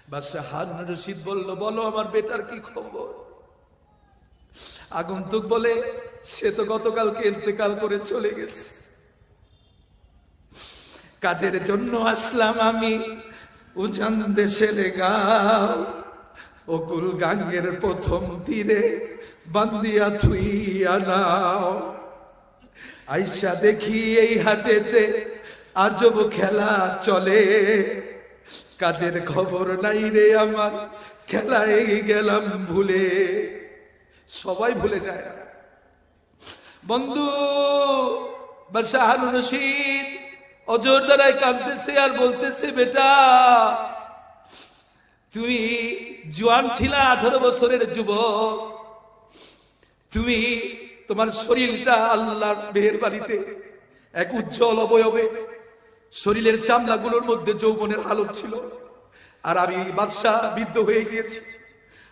বাদশাহ হারুন রশিদ বলল, বলো আমার বেটার কি খবর? আগন্তুক বলে, সে তো গতকালকে ইন্তেকাল করে চলে গেছে। কাজের জন্য আসলাম আমি উজান দেশের গাঁও, অকুল গাঙ্গের প্রথম তীরে বান্দিয়া থুইয়া নাও। আইসা দেখি এই হাটেতে আজব খেলা চলে, কাজের খবর নাই রে আমার, খেলায় গেলাম ভুলে। সবাই ভুলে যায় বন্ধু। বাদশাহ হারুন রশিদ অজর দ্বারাই কাঁদতেছে আর বলতেছে, বেটা তুমি জোয়ান ছিলা, 18 বছরের যুবক, তুমি তোমার শরীরটা আল্লাহর মেহেরবানিতে এক উজ্জ্বল অবয়বে, শরীরের চামড়াগুলোর মধ্যে যৌবনের আলোক ছিল। আর আমি বাদশাহ বৃদ্ধ হয়ে গিয়েছি,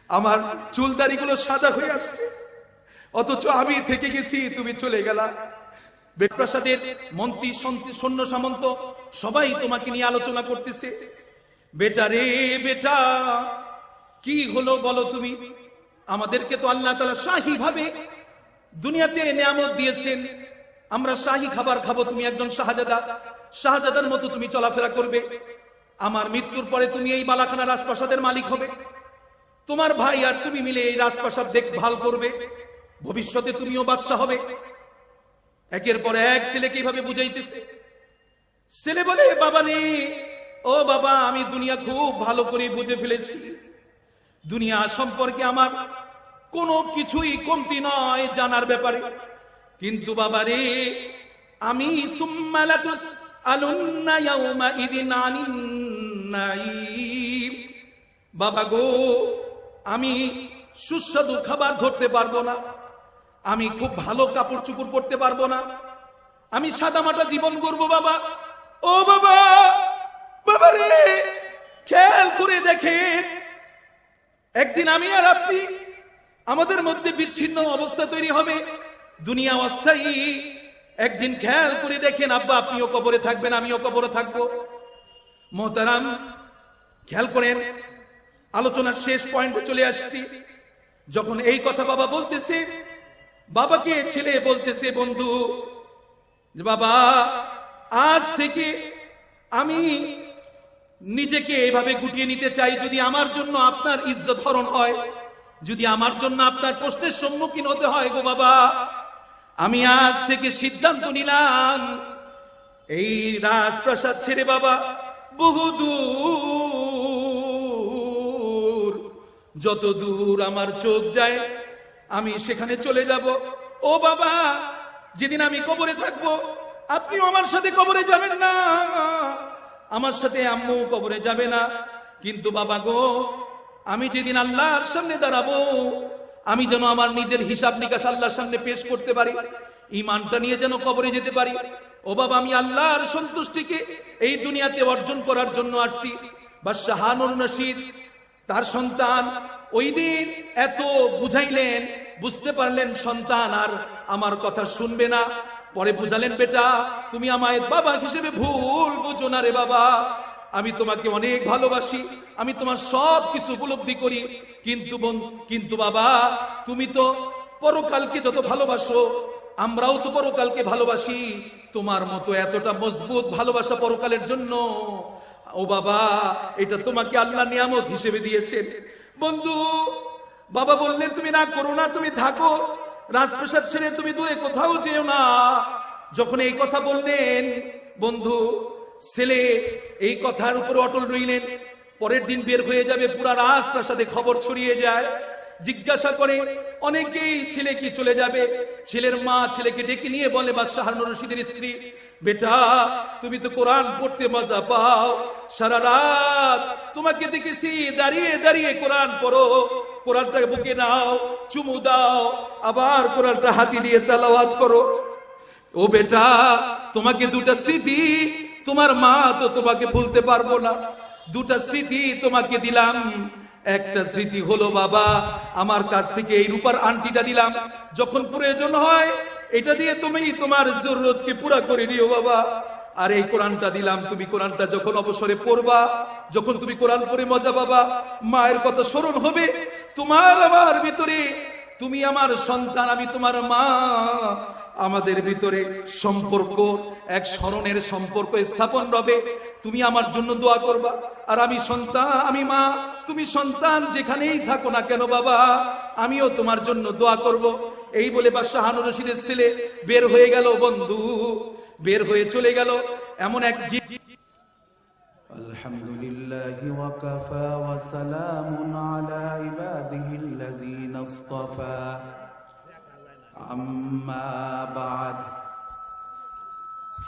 আমার চুলদারিগুলো সাদা হয়ে আসছে, অথচ আমি থেকে গেছি, তুমি চলে গেলা। প্রাসাদের মন্ত্রী সৈন্য সামন্ত সবাই তোমাকে নিয়ে আলোচনা করতেছে। বেটা রে বেটা, কি হলো বলো তুমি? আমাদেরকে তো আল্লাহ তাআলা শাহী ভাবে দুনিয়াতে নিয়ামত দিয়েছেন, আমরা শাহী খাবার খাবো, তুমি একজন শাহজাদা, শাহজাদার মতো তুমি চলাফেরা করবে। আমার মৃত্যুর পরে তুমি এই বালাখানা রাজপ্রাসাদের মালিক হবে, তোমার ভাই আর তুমি মিলে এই রাজপ্রাসাদ দেখভাল করবে, ভবিষ্যতে তুমিও বাদশা হবে। একের পর এক ছেলেকে এইভাবে বুঝাইতেছে। ছেলে বলে, বাবা রে, ও বাবা, আমি দুনিয়া খুব ভালো করে বুঝে ফেলেছি, দুনিয়া সম্পর্কে আমার কোনো কিছুই কমতি নয় জানার ব্যাপারে, কিন্তু বাবা রে, আমি সুম্মা লাতুসআলুন্না ইয়াউমা ইদিন আনিন নাঈম, বাবা গো, আমি সুস্বাদু খাবার ধরতে পারবো না, আমি খুব ভালো কাপড় চোপড় পরতে পারবো না, আমি সাদামাটা জীবন করবো বাবা। ও বাবা, বাবা রে, খেয়াল করে দেখেন, একদিন আমি আর আপনি, আমাদের মধ্যে বিচ্ছিন্ন অবস্থা তৈরি হবে, দুনিয়া অস্থায়ী। একদিন খেয়াল করে দেখেন, আব্বা আপনিও কবরে থাকবেন, আমিও কবরে থাকবো। মোহতারাম, খেয়াল করেন, আলোচনার শেষ পয়েন্টে চলে আসছি। যখন এই কথা বাবা বলতেছে, বাবাকে ছেলে বলতেছে, বন্ধু যে বাবা, আজ থেকে আমি নিজেকে এইভাবে গুটিয়ে নিতে চাই, যদি আমার জন্য আপনার ইজ্জত হরণ হয়, যদি আমার জন্য আপনার প্রশ্নের সম্মুখীন হতে হয় গো বাবা, আমি আজ থেকে সিদ্ধান্ত নিলাম, এই রাজপ্রাসাদ ছেড়ে বাবা বহুদূর, যত দূর আমার চোখ যায় আমি সেখানে চলে যাব। ও বাবা, যেদিন আমি কবরে থাকবো, আপনিও আমার সাথে কবরে যাবেন না, আমার সাথে আম্মু কবরে যাবে না, কিন্তু বাবা গো, আমি যেদিন আল্লাহর সামনে দাঁড়াবো, আমি যেন আমার নিজের হিসাব নিকাশ আল্লাহর সামনে পেশ করতে পারি, ঈমানটা নিয়ে যেন কবরে যেতে পারি। ও বাবা, আমি আল্লাহর সন্তুষ্টিকে এই দুনিয়াতে অর্জন করার জন্য আসছি। বাদশাহ হারুন রশিদ তার সন্তান ওই দিন এত বুঝাইলেন, বুঝতে পারলেন সন্তান আর আমার কথা শুনবে না। পরে বুঝালেন, বেটা তুমি আমায় বাবা হিসেবে ভুল বুঝো না রে বাবা, আমি তোমাকে অনেক ভালোবাসি, আমি তোমার সব কিছু উপলব্ধি করি, কিন্তু বাবা, তুমি তো পরকালকে যত ভালোবাসো, আমরাও তো পরকালকে ভালোবাসি, তোমার মতো এতটা মজবুত ভালোবাসা পরকালের জন্য, ও বাবা, এটা তোমাকে আল্লাহ নিয়ামত হিসেবে দিয়েছেন। বন্ধু, বাবা বললেন, তুমি না করো না, তুমি থাকো, রাজপ্রাসাদ ছেড়ে তুমি দূরে কোথাও যেও না। যখন এই কথা বললেন, বন্ধু, ছেলে এই কথার উপর অটল রইলেন। পরের দিন বের হয়ে যাবে, পুরা রাজপ্রাসাদে খবর ছড়িয়ে যায়, জিজ্ঞাসা করে অনেকেই, ছেলে কি চলে যাবে? ছেলের মা ছেলেকে ডেকে নিয়ে বলে, বাদশাহ হারুন রশিদের স্ত্রী, বেটা তুমি তো কোরআন পড়তে মজা পাও, সারা রাত তোমাকে দেখেছি দাঁড়িয়ে দাঁড়িয়ে কোরআন পড়ো, কোরআনটাকে বুকে নাও, চুমু দাও, আবার কোরআনটা হাতে নিয়ে তেলাওয়াত করো। ও বেটা, তোমাকে দুটা স্মৃতি, তোমার মা তো তোমাকে ভুলতে পারবো না, দুটা স্মৃতি তোমাকে দিলাম। একটা স্মৃতি হলো বাবা, আমার কাছ থেকে এই রূপার আংটিটা দিলাম, যখন প্রয়োজন হয় এটা দিয়ে তুমি তোমার জরুরতকে পুরা করে নিও বাবা। আর এই কোরআনটা দিলাম, তুমি কোরআনটা যখন অবসরে পড়বা, যখন তুমি কোরআন পড়ে মজা পাবা, মায়ের কথা স্মরণ হবে তোমার আমার ভিতরে। তুমি আমার সন্তান, আমি তোমার মা, আমাদের ভিতরে সম্পর্ক, এক স্মরণের সম্পর্ক স্থাপন হবে। তুমি আমার জন্য দোয়া করবা, আর আমি সন্তান, আমি মা, তুমি সন্তান, যেখানেই থাকো না কেন বাবা, আমিও তোমার জন্য দোয়া করব। এই বলে বাদশাহ হারুন রশিদের ছেলে বের হয়ে গেল। বন্ধু, বের হয়ে চলে গেল। এমন এক আলহামদুলিল্লাহি ওয়া কাফা ওয়া সালামুন আলা ইবাদিহিল্লাযীনা ইসতাফা, আম্মা বা'দ,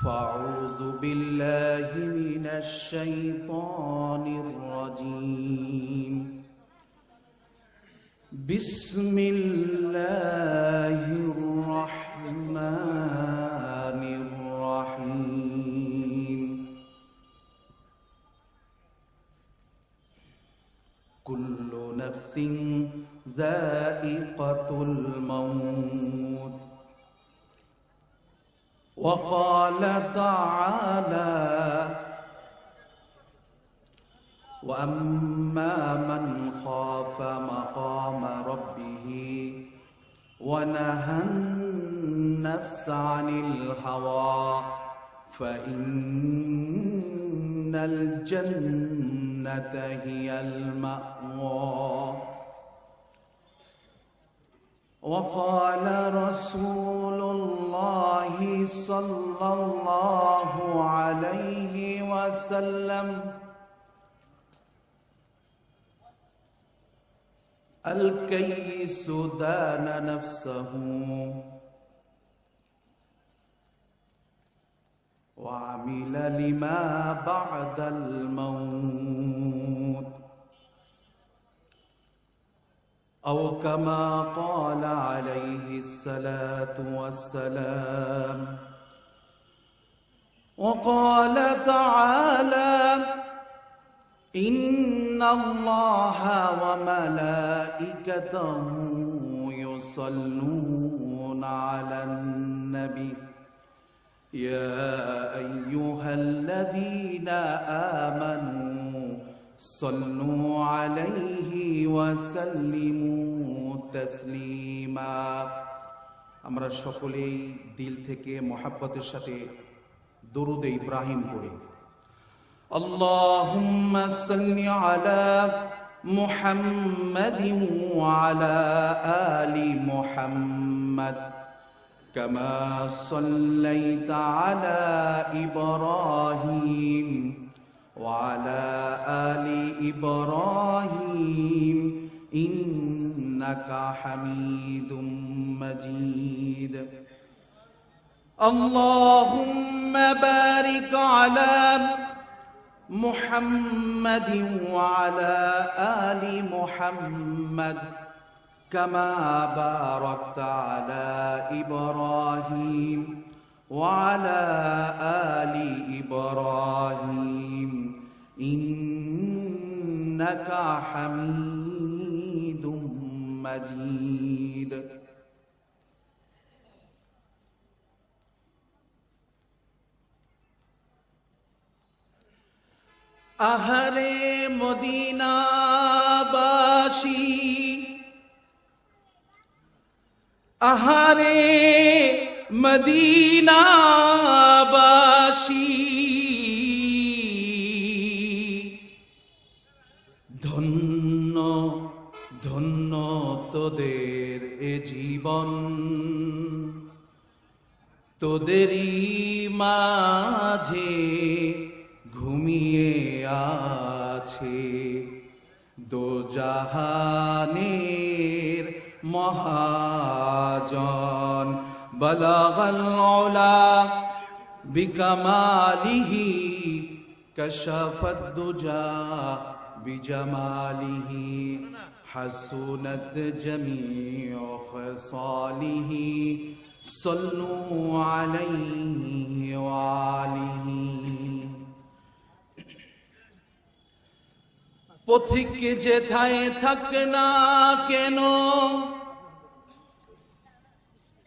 ফাউযু বিল্লাহি মিনাশ শাইতানির রাজীম। বিসমিল্লাহির রাহমানির রাহিম। কুল্লু নাফসিন যায়িকাতুল মাউত। وقال تعالى: وأما من خاف مقام ربه ونهى النفس عن الهوى فإن الجنة هي المأوى. وقال رسول الله صلى الله عليه وسلم: الكيس دان نفسه وعمل لما بعد الموت، أو كما قال عليه الصلاة والسلام. وقال تعالى: إن الله وملائكته يصلون على النبي يا أيها الذين آمنوا صلوا عليه وسلموا تسليما. আমরা সকলেই দিল থেকে মহব্বতের সাথে দরুদ ইব্রাহিম পড়ি। اللهم صل على محمد وعلى آل محمد كما صليت على إبراهيم وعلى آل إبراهيم إنك حميد مجيد. اللهم بارك على محمد وعلى آل محمد كما باركت على إبراهيم وعلى آل إبراهيم إنك حميد مجيد. আহারে মদিনাবাসী, আহারে মদিনাবাসী, ধন্য ধন্য তোদের এ জীবন, তোদেরই মাঝে ঘুমিয়ে আছে দোজাহানের মহাজন। বলাগাল উলা বিকামালিহি কাশাফাদ দুজা বিজামালিহি হাসুনাত জামিউ খিসালিহি সাল্লু আলাইহি ওয়া আলিহি। পথিক যেথায় থাক না কেন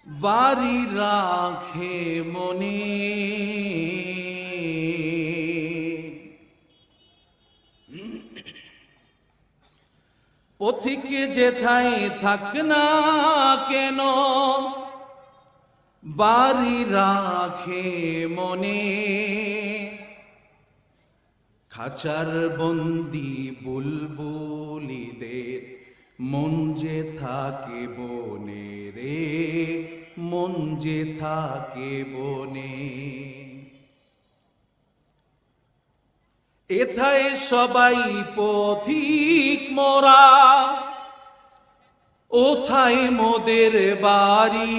বাড়ি রাখে মনে, পথিক যেথায় থাক না কেন বাড়ি রাখে মনে, খাঁচার বন্দি বুলবুলিদের মন যে থাকে বনে রে, মন যে থাকে বনে। এথায় সবাই পথিক মোরা, ওথায় মোদের বাড়ি,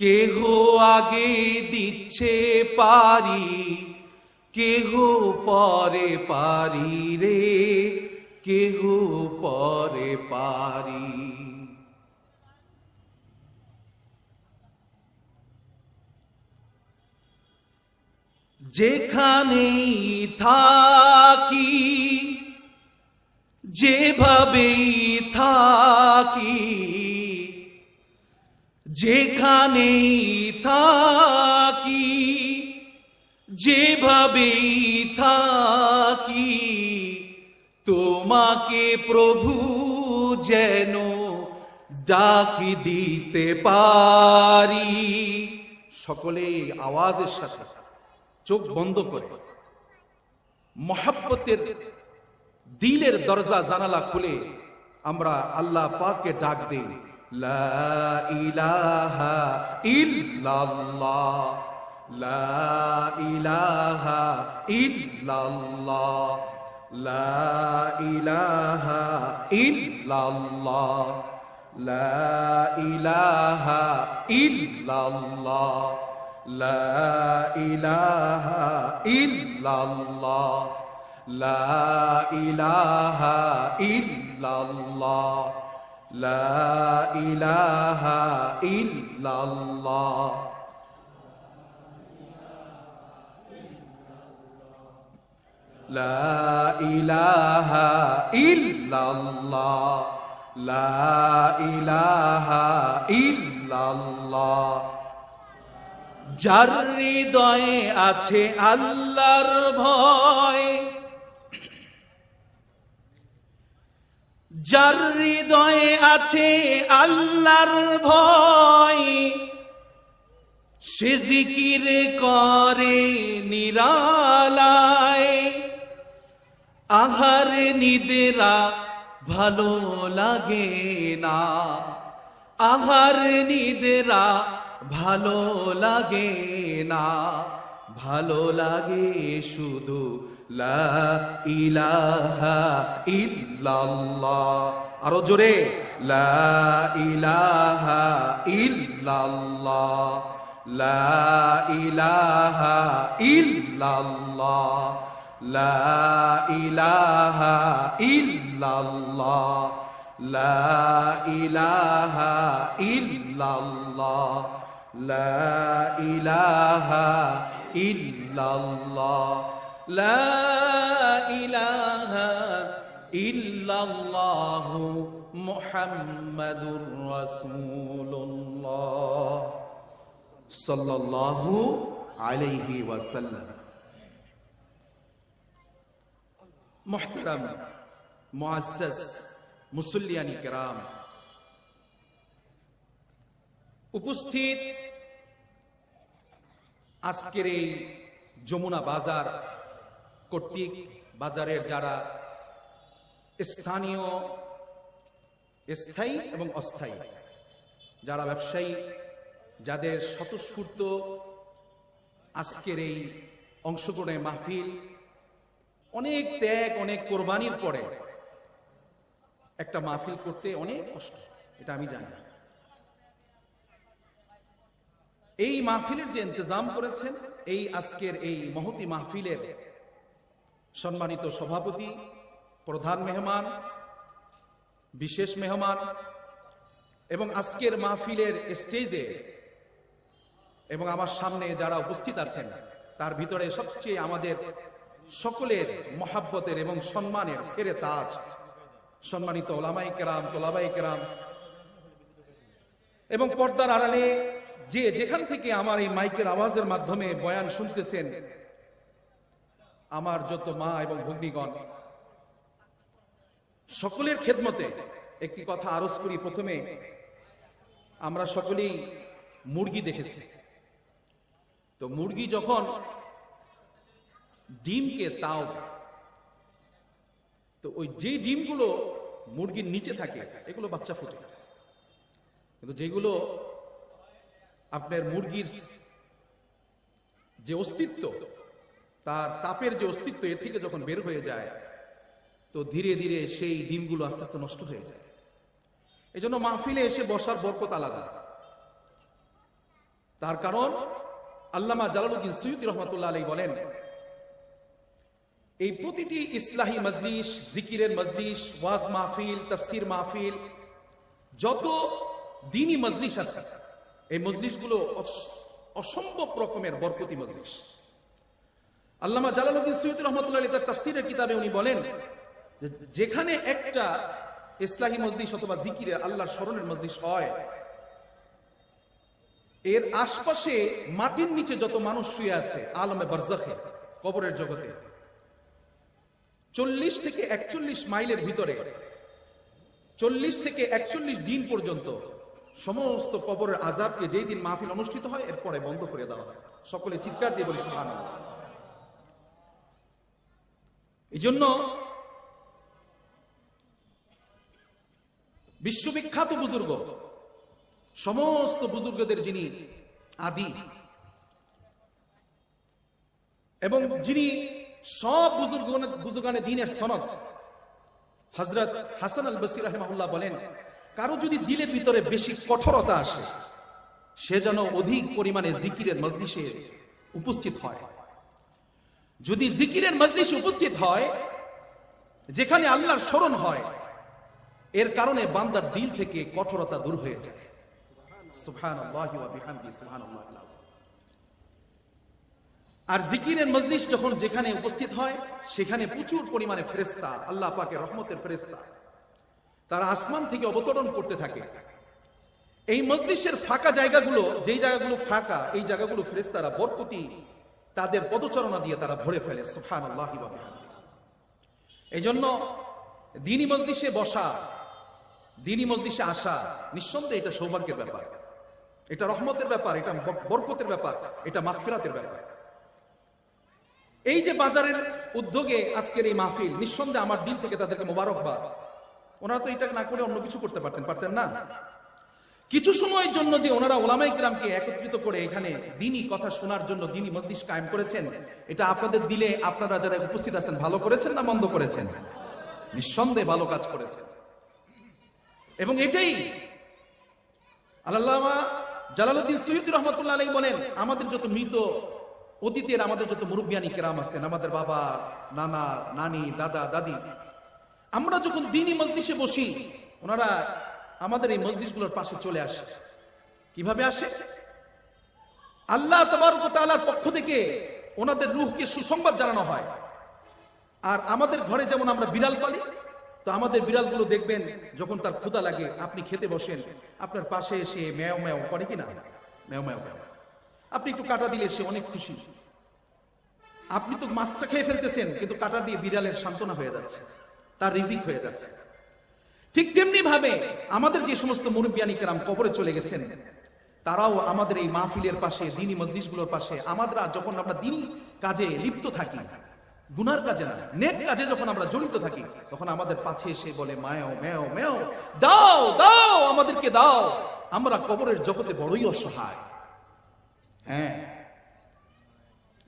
কেহ আগে দিচ্ছে পারি, কেহ পরে পারি রে, কেহ পরে পারি। যেখানেই থাকি যেভাবেই থাকি, যেখানেই থাকি যেভাবেই থাকি, তোমাকে প্রভু যেন ডাক দিতে পারি। সকলে আওয়াজের সাথে চোখ বন্ধ করে মহাব্বতের দিলের দরজা জানালা খুলে আমরা আল্লাহ পাককে ডাক দেই, লা ইলাহা ইল্লাল্লাহ, লা ইলাহা ইল্লাল্লাহ, লা ইলাহা ইল্লাল্লাহ, লা ইলাহা ইল্লাল্লাহ, লা ইলাহা ইল্লাল্লাহ, লা ইলাহা ইল্লাল্লাহ, লা ইলাহা ইল্লাল্লাহ, লা ইলাহা ইল্লাল্লাহ, লা ইলাহা ইল্লাল্লাহ। যার হৃদয়ে আছে আল্লাহর ভয়, যার হৃদয়ে আছে আল্লাহর ভয়, সে জিকির করে নিরালায়, আহার নিদ্রা ভালো লাগে না, আহার নিদ্রা ভালো লাগে না, ভালো লাগে শুধু লা ইলাহা ইল্লাল্লাহ। আরো জোরে, লা ইলাহা ইল্লাল্লাহ, লা ইলাহা ইল্লাল্লাহ, লা ইলাহা ইল্লাল্লাহ, লা ইলাহা ইল্লাল্লাহ, লা ইলাহা ইল্লাল্লাহ, লা ইলাহা ইল্লাল্লাহ মুহাম্মাদুর রাসূলুল্লাহ সাল্লাল্লাহু আলাইহি ওয়াসাল্লাম। মুহতারাম মুআজ্জাজ মুসল্লিয়ানি কেরাম, উপস্থিত আজকের এই যমুনা বাজার কর্তৃক বাজারের যারা স্থানীয়, স্থায়ী এবং অস্থায়ী যারা ব্যবসায়ী, যাদের স্বতঃস্ফূর্ত আজকের এই অংশগ্রহণের মাহফিল, অনেক ত্যাগ অনেক কোরবানির পরে একটা মাহফিল করতে অনেক কষ্ট, এটা আমি জানি। এই মাহফিলের যে ইন্তজাম করেছেন, এই আজকের এই মহতি মাহফিলের সম্মানিত সভাপতি, প্রধান মেহমান, বিশেষ মেহমান এবং আজকের মাহফিলের স্টেজে এবং আমার সামনে যারা উপস্থিত আছেন, তার ভিতরে সবচেয়ে আমাদের সকলের মহাব্বতের এবং সম্মানের সেরে তাজ সম্মানিত ওলামায়ে কেরাম, তোলাবায়ে কেরাম এবং পর্দার আড়ালে যে যেখান থেকে আমার এই মাইকের আওয়াজের মাধ্যমে বয়ান শুনতেছেন, আমার যত মা এবং ভগ্নীগণ, সকলের খেদমতে একটি কথা আরজ করি। প্রথমে আমরা সকলেই মুরগি দেখেছি। তো মুরগি যখন ডিমকে তাও দেয়, তো ওই যে ডিমগুলো মুরগির নিচে থাকে এগুলো বাচ্চা ফুটে, কিন্তু যেগুলো আপনার মুরগির যে অস্তিত্ব, তার তাপের যে অস্তিত্ব এর থেকে যখন বের হয়ে যায়, তো ধীরে ধীরে সেই ডিমগুলো আস্তে আস্তে নষ্ট হয়ে যায়। এই জন্য মাহফিলে এসে বসার বরকত আলাদা। তার কারণ আল্লামা জালালউদ্দিন সুয়ুতী রহমাতুল্লাহ আলাইহি বলেন, এই প্রতিটি ইসলাহী মজলিস, জিকিরের মজলিস, ওয়াজ মাহফিল, তাফসির মাহফিল, যত দ্বীনি মজলিস আছে, এই মজলিসগুলো অসম্ভব রকমের বরকতি মজলিস। আল্লামা জালালউদ্দিন সুয়ুতী রহমাতুল্লাহ আলাইহি তার তাফসিরের কিতাবে উনি বলেন, যেখানে একটা ইসলাহী মজলিস অথবা জিকিরের আল্লাহর স্মরণের মজলিস হয়, এর আশপাশে মাটির নিচে যত মানুষ শুয়ে আছে আলমে বারজাখে, কবরের জগতে, 40 থেকে 41 মাইলের ভিতরে 40 থেকে 41 দিন পর্যন্ত সমস্ত কবরের আযাবকে যেই দিন মাহফিল অনুষ্ঠিত হয় এরপরে বন্ধ করে দেওয়া হয়। সকলে চিৎকার দিয়ে বলি সুবহানাল্লাহ। এই জন্য বিশ্ববিখ্যাত বুজুর্গ, সমস্ত বুজুর্গদের যিনি আদি এবং যিনি সব বুজুর্গানে দ্বীনের সনদ, হযরত হাসান আল বসরি রাহিমাহুল্লাহ বলেন, কারো যদি দিলের ভিতরে বেশি কঠোরতা আসে, সে যেন অধিক পরিমাণে জিকিরের মজলিসে উপস্থিত হয়। যদি জিকিরের মজলিসে উপস্থিত হয়, যেখানে আল্লাহর স্মরণ হয়, এর কারণে বান্দার দিল থেকে কঠোরতা দূর হয়ে যায়। সুবহানাল্লাহি ওয়া বিহামদিহি সুবহানাল্লাহিল আযীম। আর জিকিরের মজলিস যখন যেখানে উপস্থিত হয়, সেখানে প্রচুর পরিমাণে ফেরেশতা, আল্লাহ পাকের রহমতের ফেরেশতা, তারা আসমান থেকে অবতরণ করতে থাকে। এই মজলিসের ফাঁকা জায়গাগুলো, যেই জায়গাগুলো ফাঁকা, এই জায়গাগুলো ফেরেশতারা বরকতি তাদের পদচারণা দিয়ে তারা ভরে ফেলে। সুবহানাল্লাহি ওয়া বিহামদিহি। এই জন্য দ্বীনি মজলিসে বসা, দ্বীনি মজলিসে আসা নিঃসন্দেহে এটা সৌভাগ্যের ব্যাপার, এটা রহমতের ব্যাপার, এটা বরকতের ব্যাপার, এটা মাগফিরাতের ব্যাপার। এই যে বাজারের উদ্যোগে আজকের এই মাহফিল, নিঃসন্দেহে আমার দিল থেকে তাদেরকে মোবারকবাদ। ওনারা তো এটা না করে অন্য কিছু করতে পারতেন না। কিছু সময়ের জন্য যে ওনারা ওলামায়ে কিরামকে একত্রিত করে এখানে দ্বীনি কথা শোনার জন্য দ্বীনি মজলিস কায়েম করেছেন, এটা আপনাদের দিলে আপনারা যারা উপস্থিত আছেন ভালো করেছেন না মন্দ করেছেন? নিঃসন্দেহে ভালো কাজ করেছেন। এবং এটাই আল্লামা জালালউদ্দিন সুয়ুতী রহমাতুল্লাহ আলাইহি বলেন, আমাদের যত মৃত অতীতের আমাদের যত মুরব্বিয়ানি কেরাম আছেন, আমাদের বাবা, নানা, নানি, দাদা, দাদি, আমরা যখন দ্বীনি মজলিসে বসি, ওনারা আমাদের এই মজলিসগুলোর পাশে চলে আসে। কিভাবে আসে? আল্লাহ তাবারক ওয়া তাআলার পক্ষ থেকে ওনাদের রূহকে সুসংবাদ জানানো হয়। আর আমাদের ঘরে যেমন আমরা বিড়াল পালি, তো আমাদের বিড়ালগুলো দেখবেন যখন তার ক্ষুধা লাগে, আপনি খেতে বসেন, আপনার পাশে এসে ম্যাও ম্যাও করে কিনা, ম্যাও ম্যাও। আপনি একটু কাটা দিলে সে অনেক খুশি। আপনি তো মাছটা খেয়ে ফেলতেছেন, কিন্তু কাটা দিয়ে বিড়ালের সান্ত্বনা হয়ে যাচ্ছে, তার রিজিক হয়ে যাচ্ছে। ঠিক তেমনি ভাবে আমাদের যে সমস্ত মুরব্বিয়ানি কেরাম কবরে চলে গেছেন, তারাও আমাদের এই মাহফিলের পাশে, দ্বীনি মজলিসগুলোর পাশে, আমরা যখন আমরা দ্বীনি কাজে লিপ্ত থাকি, গুনার কাজে না, নেক কাজে যখন আমরা জড়িত থাকি, তখন আমাদের পাশে এসে বলে, মায়াও ম্যাও ম্যাও, দাও দাও, আমাদেরকে দাও, আমরা কবরের জগতে বড়ই অসহায়। হ্যাঁ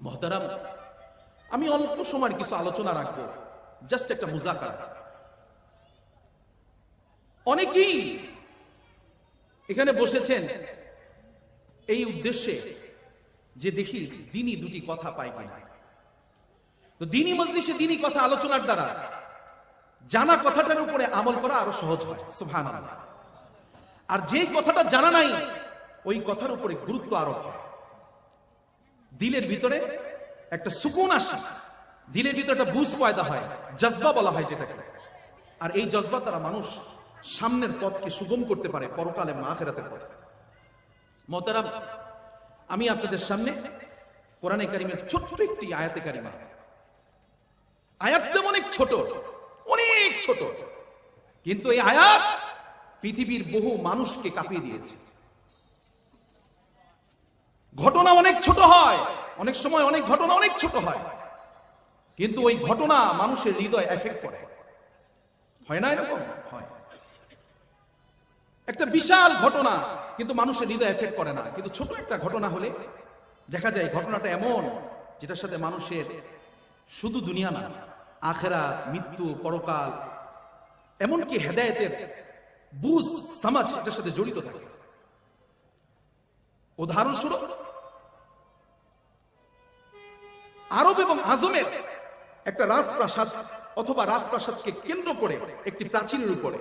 মুহতারাম, আমি অল্প সময়ের কিছু আলোচনা রাখবো, জাস্ট একটা মুজাকারা। অনেকেই এখানে বসেছেন এই উদ্দেশ্যে যে দেখি দ্বীনি দুটি কথা পাই কিনা। তো দ্বীনি মজলিসে দ্বীনি কথা আলোচনার দ্বারা জানা কথাটার উপরে আমল করা আরো সহজ হয়। সুবহানাল্লাহ। আর যে কথাটা জানা নাই, ওই কথার উপরে গুরুত্ব আরোপ হয়। দিলের ভিতরে একটা সুকুন আসে, দিলের ভিতরে একটা বুঝ পয়দা হয়, জজবা বলা হয় যেটাকে। আর এই জজবা দ্বারা মানুষ সামনের পথকে সুগম করতে পারে, পরকালে আখিরাতের পথ। মুহতারাম, আমি আপনাদের সামনে কোরআনে কারীমের ছোট্ট একটি আয়াতে কারিমা আয়াতটা অনেক ছোট, অনেক ছোট, কিন্তু এই আয়াত পৃথিবীর বহু মানুষকে কাঁপিয়ে দিয়েছে। ঘটনা অনেক ছোট হয়, অনেক সময় অনেক ঘটনা অনেক ছোট হয়, কিন্তু ওই ঘটনা মানুষের হৃদয় এফেক্ট করে। হয় না এরকম? হয়। একটা বিশাল ঘটনা কিন্তু মানুষের হৃদয় এফেক্ট করে না, কিন্তু ছোট একটা ঘটনা হলে দেখা যায় ঘটনাটা এমন যেটার সাথে মানুষের শুধু দুনিয়া না, আখিরাত, মৃত্যু, পরকাল, এমনকি হেদায়েতের বুঝ সমাজ এটার সাথে জড়িত থাকে। উদাহরণস্বরূপ আরব এবং আজমের একটা রাজপ্রাসাদ অথবা রাজপ্রাসাদকে কেন্দ্র করে একটি প্রাচীরের উপরে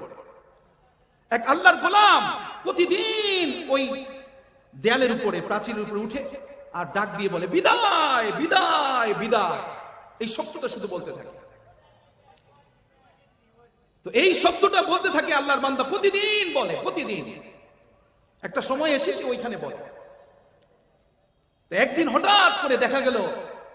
এক আল্লাহর গোলাম প্রতিদিন ওই দেয়ালের উপরে, প্রাচীরের উপরে উঠে আর ডাক দিয়ে বলে, বিদায় বিদায় বিদায়। এই শব্দটা শুধু বলতে থাকে। তো এই শব্দটা বলতে থাকে আল্লাহর বান্দা, প্রতিদিন বলে, প্রতিদিন। একটা সময় এসে সে ওইখানে বলে। একদিন হঠাৎ করে দেখা গেল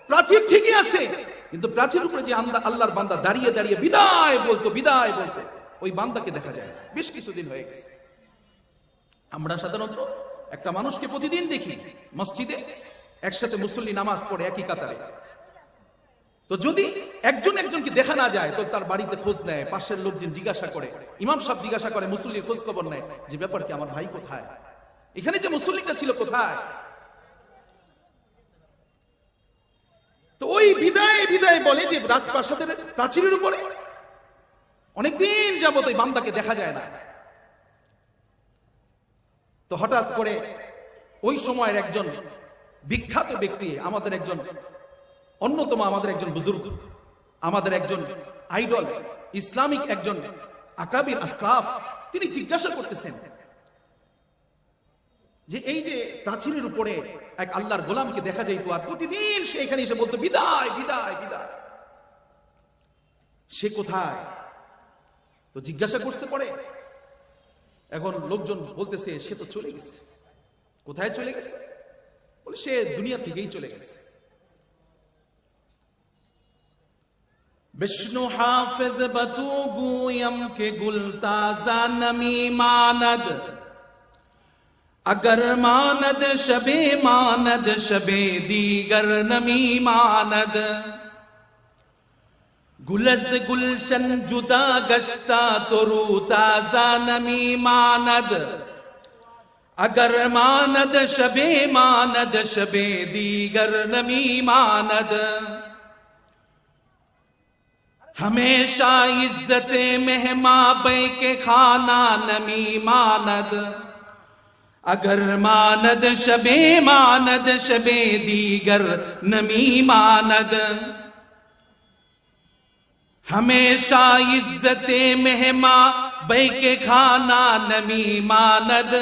প্রাচীর ঠিকই আছে, কিন্তু প্রাচীর উপরে যে আল্লাহর বান্দা দাঁড়িয়ে দাঁড়িয়ে বিদায় বলতো, বিদায় বলতো, ওই বান্দাকে দেখা যায় বেশ কিছুদিন হয়ে গেছে। আমরা সাধারণত একটা মানুষকে প্রতিদিন দেখি মসজিদে একসাথে মুসল্লি নামাজ পড়ে একই কাতারে। তো যদি একজন একজনকে দেখা না যায় তো তার বাড়িতে খোঁজ নেয়, পাশের লোকজন জিজ্ঞাসা করে, ইমাম সাহেব জিজ্ঞাসা করে, মুসল্লির খোঁজ খবর নেয় যে ব্যাপার কি, আমার ভাই কোথায়, এখানে যে মুসল্লিটা ছিল কোথায়। তো ওই বিদায় বিদায় বলে যে রাজপ্রাসাদের প্রাচীরের উপরে অনেকদিন যাবত ওই বান্দাকে দেখা যায় না। তো হঠাৎ করে ওই সময়ের একজন বিখ্যাত ব্যক্তি, আমাদের একজন অন্যতম, আমাদের একজন বুজুর্গ, আমাদের একজন আইডল, ইসলামিক একজন আকাবির আসলাফ, তিনি জিজ্ঞাসা করতেছেন যে এই যে প্রাচীরের উপরে এক আল্লাহর গোলামকে দেখা যাইত আর প্রতিদিন সে এখানে এসে বলতো বিদায় বিদায় বিদায়, সে কোথায়? তো জিজ্ঞাসা করতে পড়ে। এখন লোকজন বলতেছে সে তো চলে গেছে। কোথায় চলে গেছে? বলে সে দুনিয়া থেকেই চলে গেছে। বিষ্ণু হাফেজ বতু গুয়ম কে গুলতাজা নমি মানদ, अगर मानद शबे मानद शबे दीगर नमी मानद, गुलज गुलशन जुदा गश्ता तो रू ताजा नमी मानद, अगर मानद शबे मानद शबे दीगर नमी मानद, हमेशा इज्जते मेहमा बे के खाना नमी मानद, अगर मानद शबे मानद शबे दीगर नमी मानद, हमेशा इज्जते मेहमा बे के खाना नमी मानद,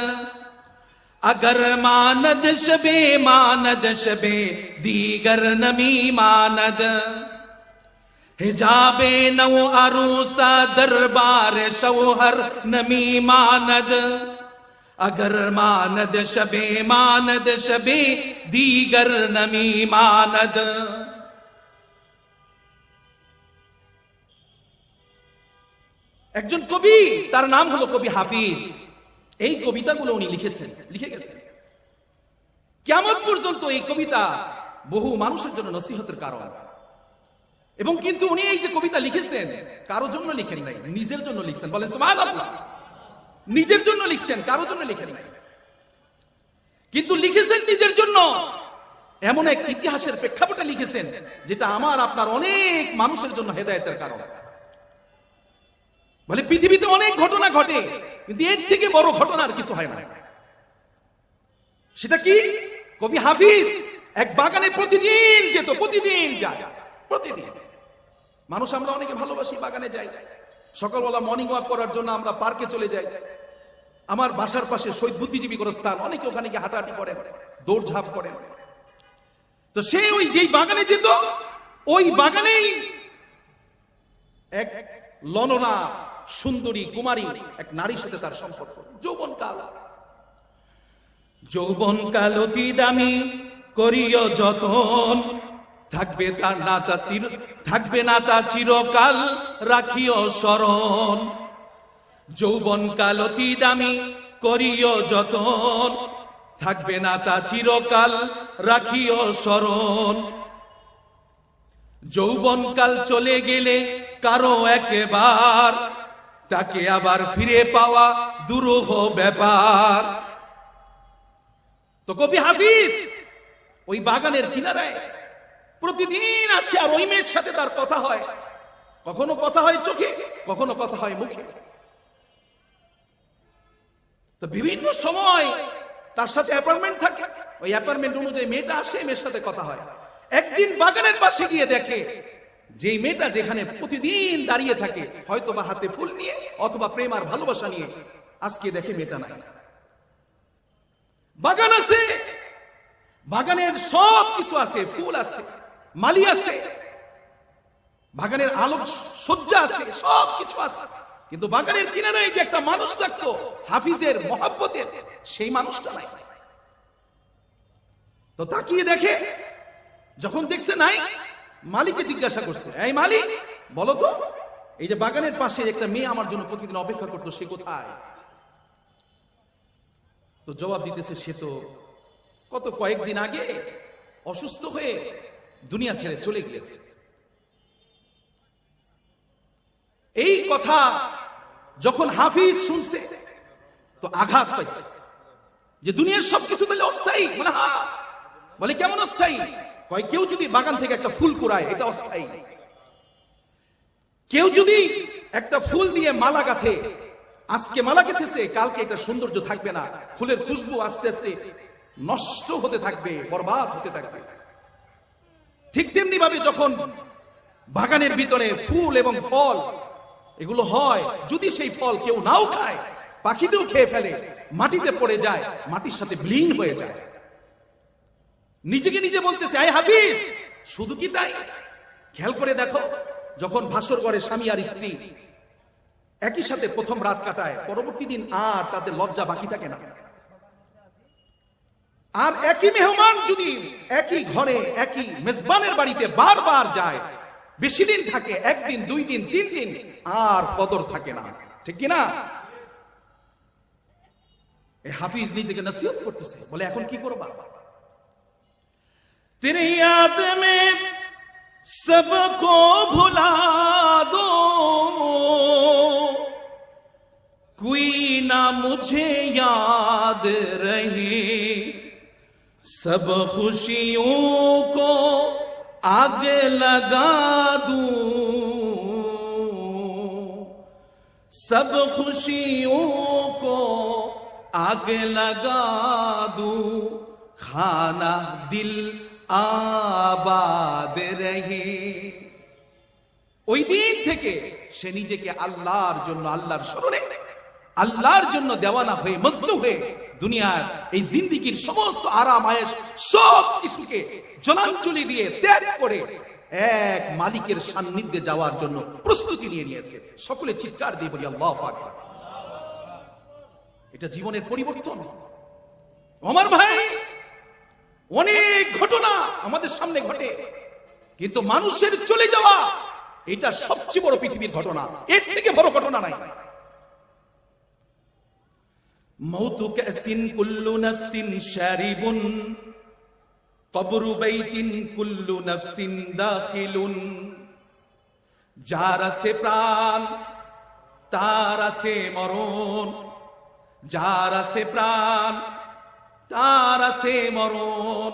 अगर मानद शबे मानद शबे दीगर नमी मानद, हिजाबे नौ अरूसा दरबार शौहर नमी मानद, अगर मानद शबे मानद शबे दीगर नमी मानद। একজন কবি, তার নাম হলো কবি হাফিজ। এই কবিতাগুলো উনি লিখে গেছেন। কিয়ামত পর্যন্ত এই কবিতা বহু মানুষের জন্য নসিহতের কারণ। এবং কিন্তু উনি এই যে কবিতা লিখেছেন কারোর জন্য লিখেন নাই, নিজের জন্য লিখছেন। বলেন সুবহানাল্লাহ। নিজের জন্য লিখছেন, কারোর জন্য লিখেন নাই, কিন্তু লিখেছেন নিজের জন্য। এমন এক ইতিহাসের প্রেক্ষাপটে লিখেছেন যেটা আমার আপনার অনেক মানুষের জন্য হেদায়েতের কারণ। বলে পৃথিবীতে অনেক ঘটনা ঘটে, কিন্তু এর থেকে বড় ঘটনা আর কিছু হয় না। সেটা কি? কবি হাফিজ এক বাগানে প্রতিদিন যেত, প্রতিদিন যায়, প্রতিদিন। মানুষ আমরা অনেকে ভালোবাসি, বাগানে যাই, সকালবেলা মর্নিং ওয়াক করার জন্য আমরা পার্কে চলে যাই। আমার বাসার পাশে শহীদ বুদ্ধিজীবী গোরস্থান, অনেকে ওখানে গিয়ে হাঁটাহাঁটি করেন, দৌড়ঝাঁপ করেন। তো সে ওই যেই বাগানে যেত, ওই বাগানেই এক ললনা সুন্দরী কুমারী এক নারীর সাথে তার সম্পর্ক। যৌবন কাল অতি দামি করিও যতন, থাকবে না তা চিরকাল রাখিও স্মরণ। যৌবন কাল অতি দামি করিও যতন, থাকবে না তা চিরকাল রাখিও স্মরণ। যৌবন কাল চলে গেলে কারো একবার, তাকে আবার ফিরে পাওয়া দুরূহ ব্যাপার। তো কবি হাফিজ ওই বাগানের কিনারায় প্রতিদিন আসে, আর ওই মেয়ের সাথে তার কথা হয়। কখনো কথা হয় চোখে, কখনো কথা হয় মুখে। তো বিভিন্ন সময় তার সাথে অ্যাপার্টমেন্ট থাকে, ওই অ্যাপার্টমেন্ট অনুযায়ী মেয়েটা আসে, মেয়ের সাথে কথা হয়। একদিন বাগানের পাশে গিয়ে দেখে যে মেয়েটা যেখানে প্রতিদিন দাঁড়িয়ে থাকে, হয়তো বা হাতে ফুল নিয়ে অথবা প্রেম আর ভালোবাসা নিয়ে, আজকে দেখে মেয়েটা নাই। বাগান আছে, বাগানের সব কিছু আছে, ফুল আছে, মালি আছে, বাগানের আলোক সজ্জা আছে, সব কিছু আছে, কিন্তু বাগানের কিনারায় যে একটা মানুষ থাকতো হাফিজের মহব্বতের, সেই মানুষটা নাই। তো তাকিয়ে দেখে, যখন দেখছে নাই, মালিককে জিজ্ঞাসা করছে, এই মালিক বলো তো, এই যে বাগানের পাশে একটা মেয়ে আমার জন্য প্রতিদিন অপেক্ষা করতো, সে কোথায়? তো জবাব দিতেছে, সে তো কয়েকদিন আগে অসুস্থ হয়ে দুনিয়া ছেড়ে চলে গিয়েছে। এই কথা যখন হাফিজ শুনছে তো আঘাত পাইছে, যে দুনিয়ার সবকিছু তাহলে অস্থায়ী। মানে হ্যাঁ, বলে কেমন অস্থায়ী? কেউ যদি বাগান থেকে একটা ফুল কুড়ায়, এটা অস্থায়ী। কেউ যদি একটা ফুল দিয়ে মালা গাঁথে, আজকে মালা গেঁথেছে, কালকে এটা সৌন্দর্য থাকবে না, ফুলের খুশবু আস্তে আস্তে নষ্ট হতে থাকবে, বরবাদ হতে থাকবে। ঠিক তেমনি ভাবে যখন বাগানের ভিতরে ফুল এবং ফল এগুলো হয়, যদি সেই ফল কেউ নাও খায়, পাখিতেও খেয়ে ফেলে, মাটিতে পড়ে যায়, মাটির সাথে বিলীন হয়ে যায়। নিজেকে নিজে বলতেছে, আয় হাফিজ, শুধু কি তাই? খেয়াল করে দেখো, যখন ভাসর ঘরে স্বামী আর স্ত্রী একই সাথে প্রথম রাত কাটায়, পরবর্তী দিন আর তাদের লজ্জা বাকি থাকে না। আর একই মেহমান যদি একই ঘরে একই মেজবানের বাড়িতে বারবার যায়, বেশি দিন থাকে, একদিন, 2 দিন, 3 দিন, আর কদর থাকে না, ঠিক কিনা? এই হাফিজ নিজেকে নসিহত করতেছে, বলে এখন কি করবা? तेरी याद में सबको भुला दो, कोई ना मुझे याद रहे, सब खुशियों को आग लगा दूं, सब खुशियों को आग लगा दूं, खाना दिल আবাদ রহে। ওই দিন থেকে সে নিজেকে আল্লাহর জন্য, আল্লাহর স্মরণে, আল্লাহর জন্য দেওয়ানা হয়ে, মজনু হয়ে, দুনিয়ার এই জিন্দেগীর সমস্ত আরাম আয়েশ সব কিছুকে জলাঞ্জলি দিয়ে ত্যাগ করে এক মালিকের সান্নিধ্যে যাওয়ার জন্য প্রস্তুতি নিয়ে নিয়েছে। সকলে চিৎকার দিয়ে বলি আল্লাহু আকবার। এটা জীবনের পরিবর্তন। আমার ভাই, অনেক ঘটনা আমাদের সামনে ঘটে, কিন্তু মানুষের চলে যাওয়া এটা সবচেয়ে বড় পৃথিবীর ঘটনা, এর থেকে বড় ঘটনা নাই। মাউতু কাসিন কুল্লু নাফসিন শারিবুন, কবরু বাইতিন কুল্লু নাফসিন দাখিলুন। যার আছে প্রাণ তার আছে মরণ, যার আছে প্রাণ তার আছে মরণ।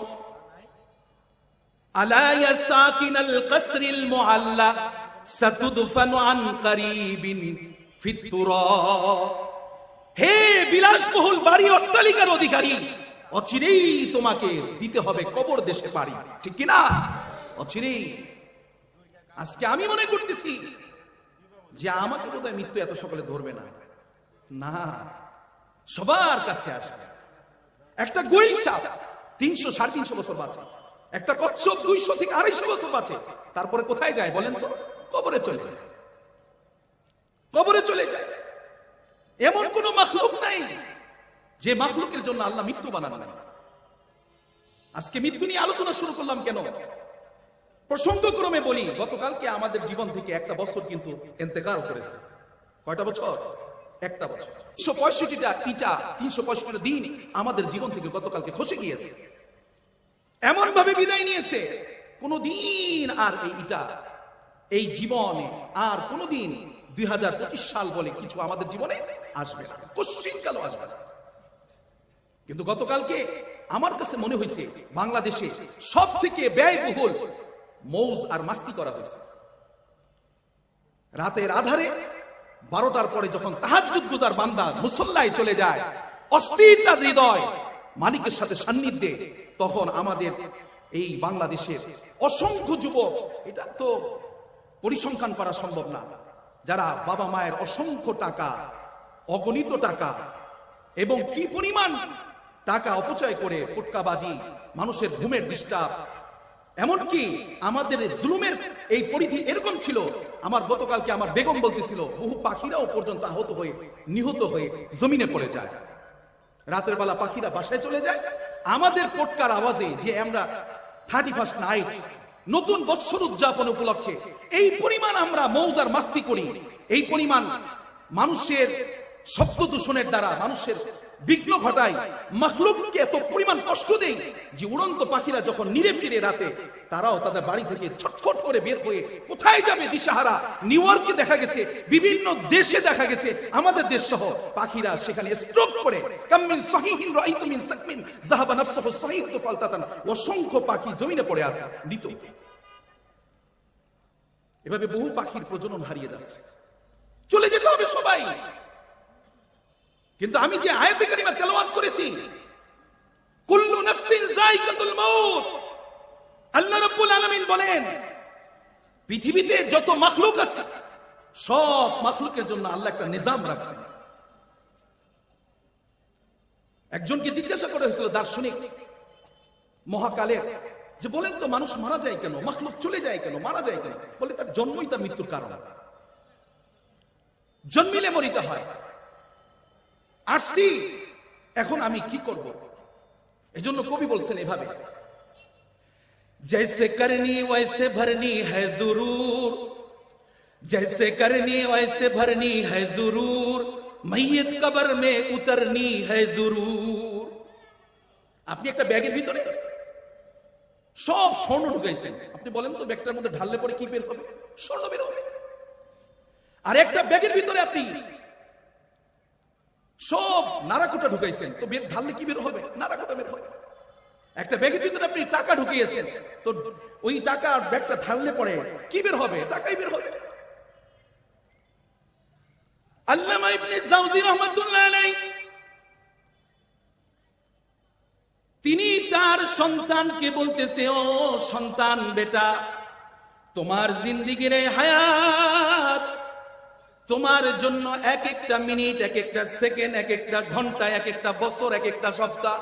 আলা ইয়া সাকিনাল কসরিল মুআল্লা সাতুদফানু আন করিবিন ফিত তুরাব। হে বিলাসবহুল বাড়ি অট্টালিকার অধিকারী, অচিরেই তোমাকে দিতে হবে কবর দেশে বাড়ি, ঠিক কি না? অচিরেই। আজকে আমি মনে করতেছি যে আমাকে বোধহয় মৃত্যু এত সকালে ধরবে না, না, সবার কাছে আসবে। একটা গোয়েল সাপ 300 350 বছর বাঁচে, একটা কচ্ছপ 200 থেকে 250 বছর বাঁচে, তারপরে কোথায় যায় বলেন তো? কবরে চলে যায়, কবরে চলে যায়। এমন কোন মাখলুক নাই যে মাখলুকের জন্য আল্লাহ মৃত্যু বানান নাই। আজকে মৃত্যু নিয়ে আলোচনা শুরু করলাম কেন? প্রসঙ্গক্রমে বলি, গতকালকে আমাদের জীবন থেকে একটা বছর কিন্তু ইন্তেকাল করেছে। কয়টা বছর? একটা বছর। 365টা ইটা, 365টা দিন আমাদের জীবন থেকে গতকালকে খসে গিয়েছে, এমন ভাবে বিদায় নিয়েছে। কোনদিন আর এই ইটা, এই জীবনে আর কোনদিন 2025 সাল বলে কিছু আমাদের জীবনে আসবে না, কোশ্চিনকালও আসবে না। কিন্তু গতকালকে আমার কাছে মনে হয়েছে বাংলাদেশে সব থেকে ব্যয়বহুল মৌজ আর মাস্তি করা হয়েছে। রাতের আধারে 12টার পরে যখন তাহাজ্জুদ গুজার বান্দা মুসল্লায় চলে যায়, অস্থির তার হৃদয় মালিকের সাথে সান্নিধ্যে, তখন আমাদের এই বাংলাদেশের অসংখ্য যুবক, এটা তো পরিসংখ্যান করা সম্ভব না, যারা বাবা মায়ের অসংখ্য টাকা, অগণিত টাকা এবং কি পরিমাণ টাকা অপচয় করে পুটকাবাজি, মানুষের ঘুমের ডিস্টার্ব, এমনকি আমাদের জুলুমের এই পরিধি এরকম ছিল। আমার গতকালকে আমার বেগম বলতেছিল, বহু পাখিরাও পর্যন্ত আহত হয়ে, নিহত হয়ে জমিনে পড়ে যায়। রাতের বেলা পাখিরা বাসায় চলে যায়, আমাদের পটকার আওয়াজে যে আমরা 31st নাইট, নতুন বৎসর উদযাপন উপলক্ষে এই পরিমাণ আমরা মৌজার মাস্তি করি, এই পরিমাণ মানুষের শব্দ দূষণের দ্বারা মানুষের বিঘ্ন ঘটাই, মাখলুককে এত পরিমাণ কষ্ট দেই যে উড়ন্ত পাখিরা যখন নিরে ফিরে রাতে, তারাও তাদের বাড়ি থেকে ছটফট করে বের হয়ে কোথায় যাবে দিশাহারা। নিউ ইয়র্কে দেখা গেছে, বিভিন্ন দেশে দেখা গেছে, আমাদের দেশ সহ পাখিরা সেখানে স্ট্রোক করে, কামিন সহিহিন রাইতু মিন সাকমিন যাহাবা নাফসুহু সহিহতু ফালতাতান, অসংখ্য পাখি জমিনে পড়ে আছে মৃত। এভাবে বহু পাখির প্রজনন হারিয়ে যাচ্ছে। চলে যেতে হবে সবাই। কিন্তু আমি যে আয়াতে কারিমা তেলাওয়াত করেছি, কুল্লু নাফসিন যায়কাতুল মাউত, আল্লাহ রাব্বুল আলামিন বলেন পৃথিবীতে যত মাখলুক আছে সব মাখলুকের জন্য আল্লাহ একটা নিজাম রাখছেন। একজনকে জিজ্ঞাসা করা হয়েছিল দার্শনিক মহাকালের, যে বলেন তো মানুষ মারা যায় কেন, মাখলুক চলে যায় কেন, মারা যায় কেন? বলে তার জন্মই তার মৃত্যুর কারণ, জন্মিলে মরিতে হয়। আসছি, এখন আমি কি করব? এজন্য কবি বলছেন এভাবে, जैसे करनी वैसे भरनी है जरूर, जैसे करनी वैसे भरनी है जरूर, मैयत कब्र में उतरनी है जरूर। আপনি একটা ব্যাগের ভিতরে সব স্বর্ণ ঢুকাইছেন, আপনি বলেন তো ব্যাগটার মধ্যে ঢাললে পরে কি বের হবে? স্বর্ণ বের হবে। আর একটা ব্যাগের ভিতরে আপনি সব নারাকোটা ঢুকাইছেন, তো বের ঢাললে কি বের হবে? নারাকোটা বের হবে। একটা ব্যাগের ভিতরে আপনি টাকা ঢুকিয়েছেন, তো ওই টাকা ব্যাগটা ঢাললে পরে কি বের হবে? টাকাই বের হবে। আল্লামা ইবনে জাওজি রাহমাতুল্লাহ আলাইহি তিনি তার সন্তানকে বলতেছে, ও সন্তান বেটা, তোমার জিন্দেগির হায়াত, তোমার জন্য এক একটা মিনিট, এক একটা সেকেন্ড, এক একটা ঘন্টা, এক একটা বছর, এক একটা সপ্তাহ,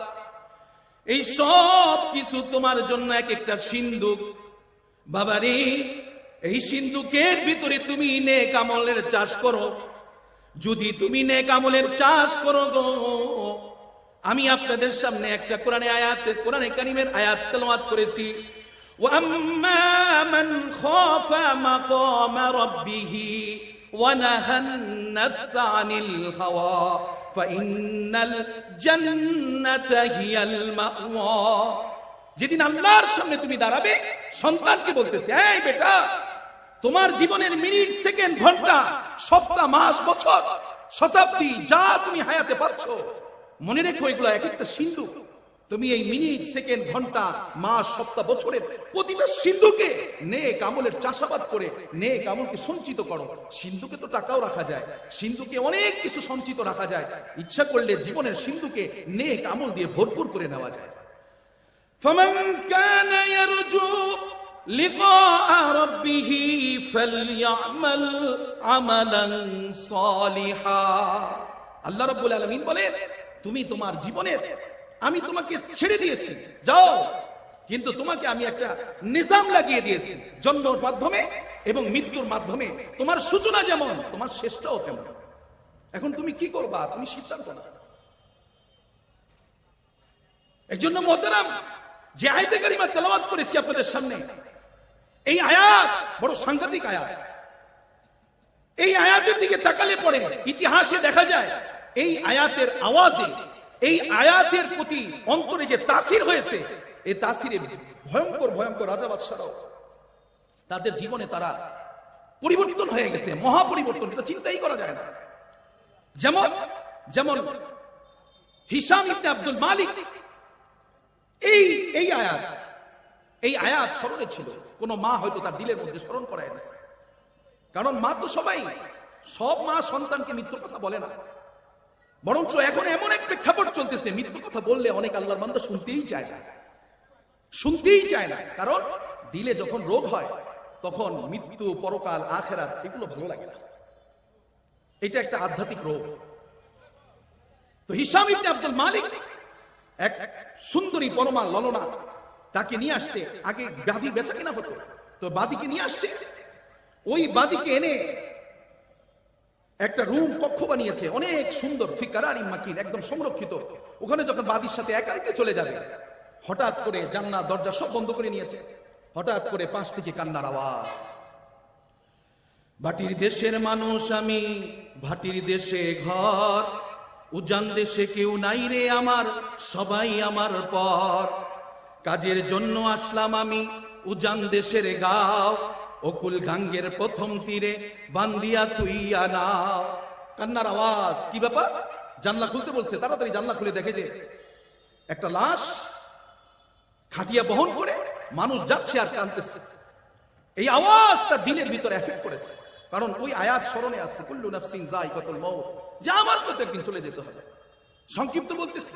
এই সব কিছু তোমার জন্য এক একটা সিন্ধুক। বাবারে, এই সিন্ধুকের ভিতরে তুমি নেক আমলের চাষ করো। যদি তুমি নেক আমলের চাষ করো গো, আমি আপনাদের সামনে একটা কোরআনে কারীমের আয়াত তেলাওয়াত করেছি, ওয়াম্মা মান খাফা মাকামা রাব্বিহি ওয়া নাহান নাফসা আনিল হাওয়া ফাইন্নাল জান্নাতা হিয়াল মাওয়া। যেদিন আল্লাহর সামনে তুমি দাঁড়াবে, সন্তানকে বলতেছে, এই বেটা, তোমার জীবনের মিনিট, সেকেন্ড, ঘন্টা, সপ্তাহ, মাস, বছর, শতাব্দী যা তুমি হায়াতে পাচ্ছ, মনে রেখো এগুলো এক একটা সিন্ধু। তুমি এই মিনিট, সেকেন্ড, ঘন্টা, মাস, সপ্তাহ, বছরের প্রতিটা সিন্ধুকে নেক আমলের চাষাবাদ করে নেক আমলকে সঞ্চিত করো। সিন্ধুকে তো টাকাও রাখা যায়, সিন্ধুকে অনেক কিছু সঞ্চিত রাখা যায়, ইচ্ছা করলে জীবনের সিন্ধুকে নেক আমল দিয়ে ভরপুর করে নেওয়া যায়। ফামান কানা ইয়ারজু লিকা রাব্বিহি ফালইআমাল আমালান সালিহা। আল্লাহ রাব্বুল আলামিন বলেন, তুমি তোমার জীবনের, আমি তোমাকে ছেড়ে দিয়েছি, যাও, কিন্তু তোমাকে আমি একটা নিজাম লাগিয়ে দিয়েছি, জন্মের মাধ্যমে এবং মৃত্যুর মাধ্যমে তোমার সূচনা যেমন, তোমার শেষটাও তেমন। এখন তুমি কি করবা, তুমি সিদ্ধান্ত নাও। এর জন্য মুহতারাম, যে আয়াতে কারিমা তেলাওয়াত করেছি আপনাদের সামনে, এই আয়াত বড় সাংঘাতিক আয়াত। এই আয়াতের দিকে তাকালে পড়ে ইতিহাসে দেখা যায় এই আয়াতের আওয়াজে, এই আয়াতের প্রতি অন্তরে যে তাসির হয়েছে, এই তাসিরে ভয়ঙ্কর ভয়ঙ্কর রাজা বাদশারাও তাদের জীবনে তারা পরিবর্তন হয়ে গেছে, মহা পরিবর্তন, এটা চিন্তাই করা যায় না। যেমন যেমন হিশাম ইবনে আব্দুল মালিক, এই আয়াত স্মরণে ছিল। কোন মা হয়তো তার দিলের মধ্যে স্মরণ করায় দিচ্ছে, কারণ মা তো সব মা সন্তানকে মৃত্যুর কথা বলে না, বরঞ্চ এখন এমন এক প্রেক্ষাপট চলতেছে, মৃত্যুর কথা বললে অনেক আল্লাহর বান্দা শুনতেই চায় না। কারণ দিলে যখন রোগ হয় তখন মৃত্যু, পরকাল, আখেরাত এগুলো ভালো লাগে না। এটা একটা আধ্যাত্মিক রোগ। তো হিশাম ইবনে আব্দুল মালিক এক সুন্দরী পরমা ললনা, তাকে নিয়ে আসছে। আগে বাদী বেচা কিনা হতো, তো বাদীকে নিয়ে আসছে। ওই বাদীকে এনে একটা রুম, কক্ষ বানিয়েছে, অনেক সুন্দর, ফিকারারি মাকিন, একদম সংরক্ষিত। ওখানে যখন বাদীর সাথে একান্তে চলে যাবে, হঠাৎ করে জানলা দরজা সব বন্ধ করে নিয়েছে। হঠাৎ করে পাশ থেকে কান্নার আওয়াজ। ভাটির দেশের মানুষ আমি, ভাটির দেশে ঘর, উজান দেশে কেউ নাই রে আমার, সবাই আমার পর। কাজের জন্য আসলাম আমি উজান দেশের গাঁও, অকুল গাঙ্গের প্রথম তীরে বান্দিয়া থুইয়া নাও। কান্নার আওয়াজ। কি ব্যাপার? জানলা খুলতে বলছে, তাড়াতাড়ি জানলা খুলে দেখে যে একটা লাশ খাটিয়া বহন করে মানুষ যাচ্ছে আর কাঁদতেছে। এই আওয়াজ তার দিলের ভিতরে এফেক্ট করেছে, কারণ ওই আয়াত স্মরণে আছে, কুল্লু নাফসিন যায়কাতুল মাউত, যে আমার তো একদিন চলে যেতে হবে। সংক্ষিপ্ত বলতেছি,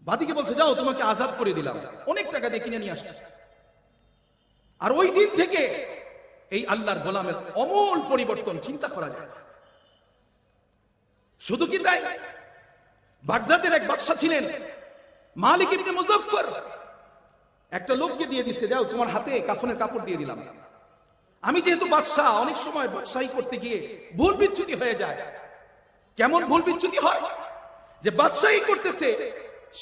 বাদীকে বলছে যাও তোমাকে আজাদ করে দিলাম, অনেক টাকা দিয়ে কিনে নিয়ে আসছে। আর ওই দিন থেকে এই আল্লাহর গোলামের অমূল পরিবর্তন চিন্তা করা যায়। শুধু কি তাই, বাগদাদের এক বাদশা ছিলেন মালিক ইবনে মুজাফফর, একটা লোককে দিয়ে দিচ্ছে, যাও তোমার হাতে কাফনের কাপড় দিয়ে দিলাম। আমি যেহেতু বাদশা, অনেক সময় বাদশাহী করতে গিয়ে ভুল বিচ্যুতি হয়ে যায়। কেমন ভুল বিচ্যুতি হয়? যে বাদশাহী করতেছে,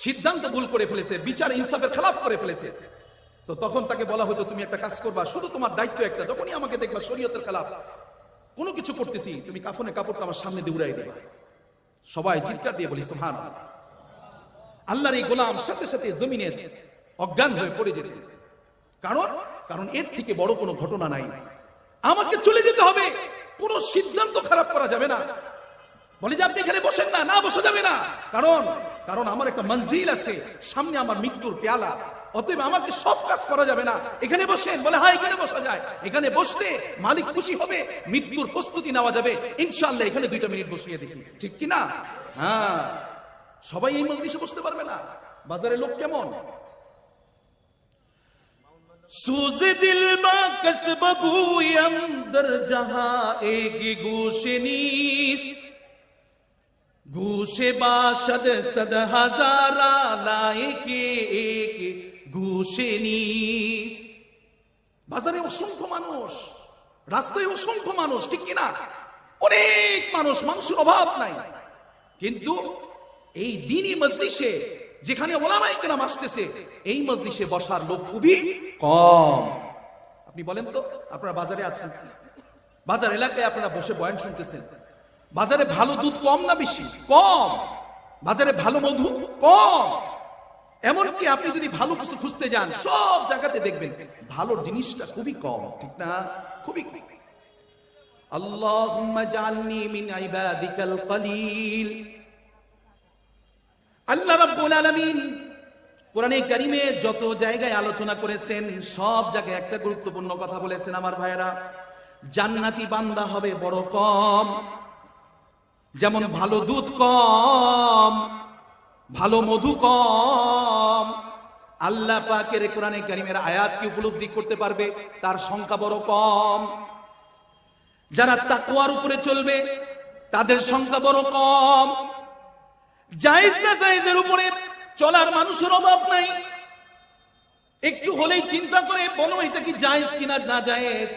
সিদ্ধান্ত ভুল করে ফেলেছে, বিচার ইনসাফের খেলাফ করে ফেলেছে। তো তখন তাকে বলা হতো তুমি একটা কাজ করবা, শুধু তোমার দায়িত্ব একটা, যখনই আমাকে দেখবা শরীয়তের খেলাফ কোনো কিছু করতেছি, তুমি কাফনের কাপড়টা আমার সামনে দিয়ে উড়াই দেবা। সবাই চিৎকার দিয়ে বলি সুবহানাল্লাহ। আল্লাহর এই গোলাম সাথে সাথে জমিনে অজ্ঞান হয়ে পড়ে যেত। কারণ এর থেকে বড় কোনো ঘটনা নাই। আমাকে চলে যেতে হবে, কোনো সিদ্ধান্ত খারাপ করা যাবে না। বলে যে আপনি এখানে বসেন না, না বসা যাবে না, কারণ আমার একটা মঞ্জিল আছে, সামনে আমার মৃত্যুর পেয়ালা, অতএব আমাকে সব কাজ করা যাবে না, এখানে বসেন। বলে হ্যাঁ এখানে বসা যায়, এখানে বসলে মালিক খুশি হবে, মৃত্যুর প্রস্তুতি নেওয়া যাবে ইনশাআল্লাহ। এখানে 2 মিনিট বসিয়ে দেখি, ঠিক কি না? হ্যাঁ, সবাই এই মজলিসে বসতে পারবে না। বাজারে লোক কেমন? सूज दिल बा कसब बूयम दर जहां एक गूशे नीस गूशे बाशद सद हजारा लाए के एक गूशे नीस। বাজারে অসংখ্য মানুষ, রাস্তায় অসংখ্য মানুষ, ঠিক কিনা? অনেক মানুষের অভাব নাই, কিন্তু এই দ্বীনি মজলিসে যেখানে ওলামায়ে কেরাম আসতেছে, এই মজলিসে বসার লোক খুবই কম। আপনি বলেন তো, আপনারা বাজারে আছেন, বাজার এলাকায় আপনারা বসে বয়ান শুনতেছেন, বাজারে ভালো দুধ কম না বেশি? কম। বাজারে ভালো মধু কম। এমনকি আপনি যদি ভালো কিছু খুঁজতে যান, সব জায়গাতে দেখবেন ভালো জিনিসটা খুবই কম, ঠিক না? খুবই কম। আল্লাহুম্মা জাআলনি মিন ইবাদিকাল কলিল। আল্লাহ রাব্বুল আলামিন কোরআনে কারীমে যত জায়গায় আলোচনা করেছেন, সব জায়গায় একটা গুরুত্বপূর্ণ কথা বলেছেন আমার ভাইয়েরা, জান্নাতি বান্দা হবে বড় কম। যেমন ভালো দুধ কম, ভালো মধু কম। আল্লাহ পাকের কোরআনে কারীমের আয়াতকে উপলব্ধি করতে পারবে তার সংখ্যা বড় কম। যারা তাকওয়ার উপরে চলবে তাদের সংখ্যা বড় কম। জায়েজ না জায়েজের উপরে চলার মানুষের অভাব নাই। একটু হলেই চিন্তা করে বলো এটা কি জায়েজ কিনা না জায়েজ।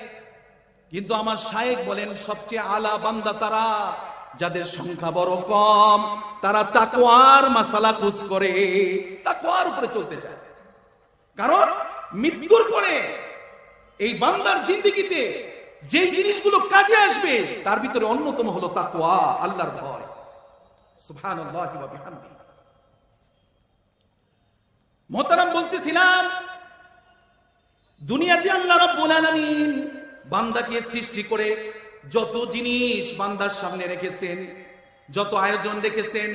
কিন্তু আমার শায়েখ বলেন সবচেয়ে আলা বান্দা তারা যাদের সংখ্যা বড় কম, তারা তাকওয়ার মাসালা খোঁজ করে, তাকওয়ার উপরে চলতে চায়। কারণ মৃত্যুর পরে এই বান্দার জিন্দেগিতে যেই জিনিসগুলো কাজে আসবে তার ভিতরে অন্যতম হলো তাকওয়া, আল্লাহর ভয়। সুবহানাল্লাহি ওয়া বিহামদিহি। মোহতারাম, বলতেছিলাম দুনিয়াতে আল্লাহ রাব্বুল আলামিন বান্দাকে সৃষ্টি করে যত জিনিস বান্দার সামনে রেখেছেন, যত আয়োজন রেখেছেন,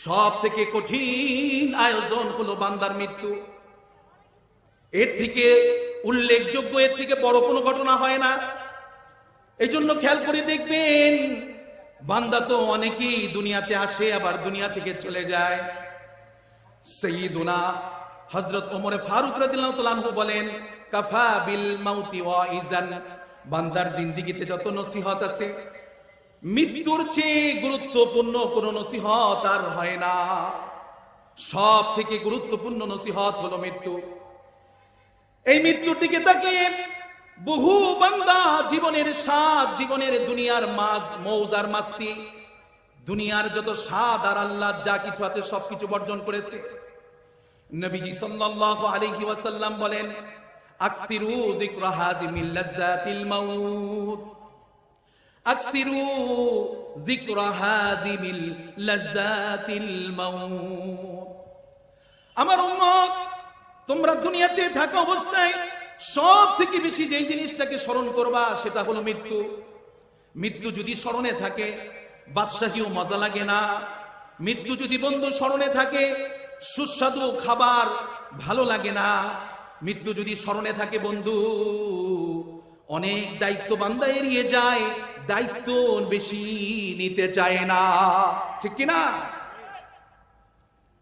সব থেকে কঠিন আয়োজন হলো বান্দার মৃত্যু। এর থেকে উল্লেখযোগ্য, এর থেকে বড় কোনো ঘটনা হয় না। এই জন্য খেয়াল করে দেখবেন, বান্দা তো অনেকেই দুনিয়াতে আসে আবার দুনিয়া থেকে চলে যায়। সাইয়্যিদুনা হযরত ওমর ফারুক রাদিয়াল্লাহু তাআলা আনহু বলেন, কাফা বিল মাউতি ওয়াইজান, বান্দার জিন্দেগিতে যত নসিহত আছে, মৃত্যুর চেয়ে গুরুত্বপূর্ণ কোন নসিহত আর হয় না। সব থেকে গুরুত্বপূর্ণ নসিহত হলো মৃত্যু। এই মৃত্যুর দিকে তাকিয়ে বহু বান্দা জীবনের স্বাদ, জীবনের দুনিয়ার মৌজ আর মাস্তি, দুনিয়ার যত স্বাদ আর আল্লাহ যা কিছু আছে সবকিছু বর্জন করেছে। নবীজি সাল্লাল্লাহু আলাইহি ওয়াসাল্লাম বলেন, আকসিরু যিকরা হাযিমিল লাজ্জাতিল মাউত, আকসিরু যিকরা হাযিমিল লাজ্জাতিল মাউত। আমার উম্মত, তোমরা দুনিয়াতে থাকা অবস্থায় সব থেকে বেশি যেই জিনিসটাকে স্মরণ করবা সেটা হলো মৃত্যু। মৃত্যু যদি স্মরণে থাকে বাদশাহীও মজা লাগে না। মৃত্যু যদি বন্ধু স্মরণে থাকে সুস্বাদু খাবার ভালো লাগে না। মৃত্যু যদি স্মরণে থাকে বন্ধু, অনেক দায়িত্ব বান্দা এড়িয়ে যায়, দায়িত্ব বেশি নিতে চায় না, ঠিক কিনা?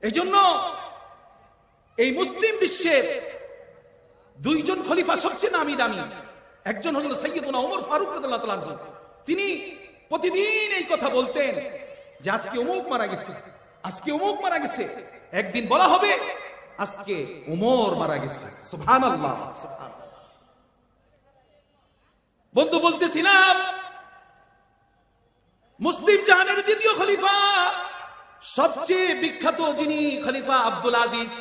এই জন্য এই মুসলিম বিশ্বের দুইজন খলিফা সবচেয়ে নামি দামি। একজন হল সাইয়্যিদুনা ওমর ফারুক রাদিয়াল্লাহু তাআলা আনহু। তিনি প্রতিদিন এই কথা বলতেন যে আজকে অমুক মারা গেছে, আজকে অমুক মারা গেছে। একদিন বলা হবে আজকে ওমর মারা গেছে। সুবহানাল্লাহ, সুবহানাল্লাহ। বন্ধু, বলতেছিলাম মুসলিম জাহানের দ্বিতীয় খলিফা, সবচেয়ে বিখ্যাত যিনি খলিফা আব্দুল আজিজ,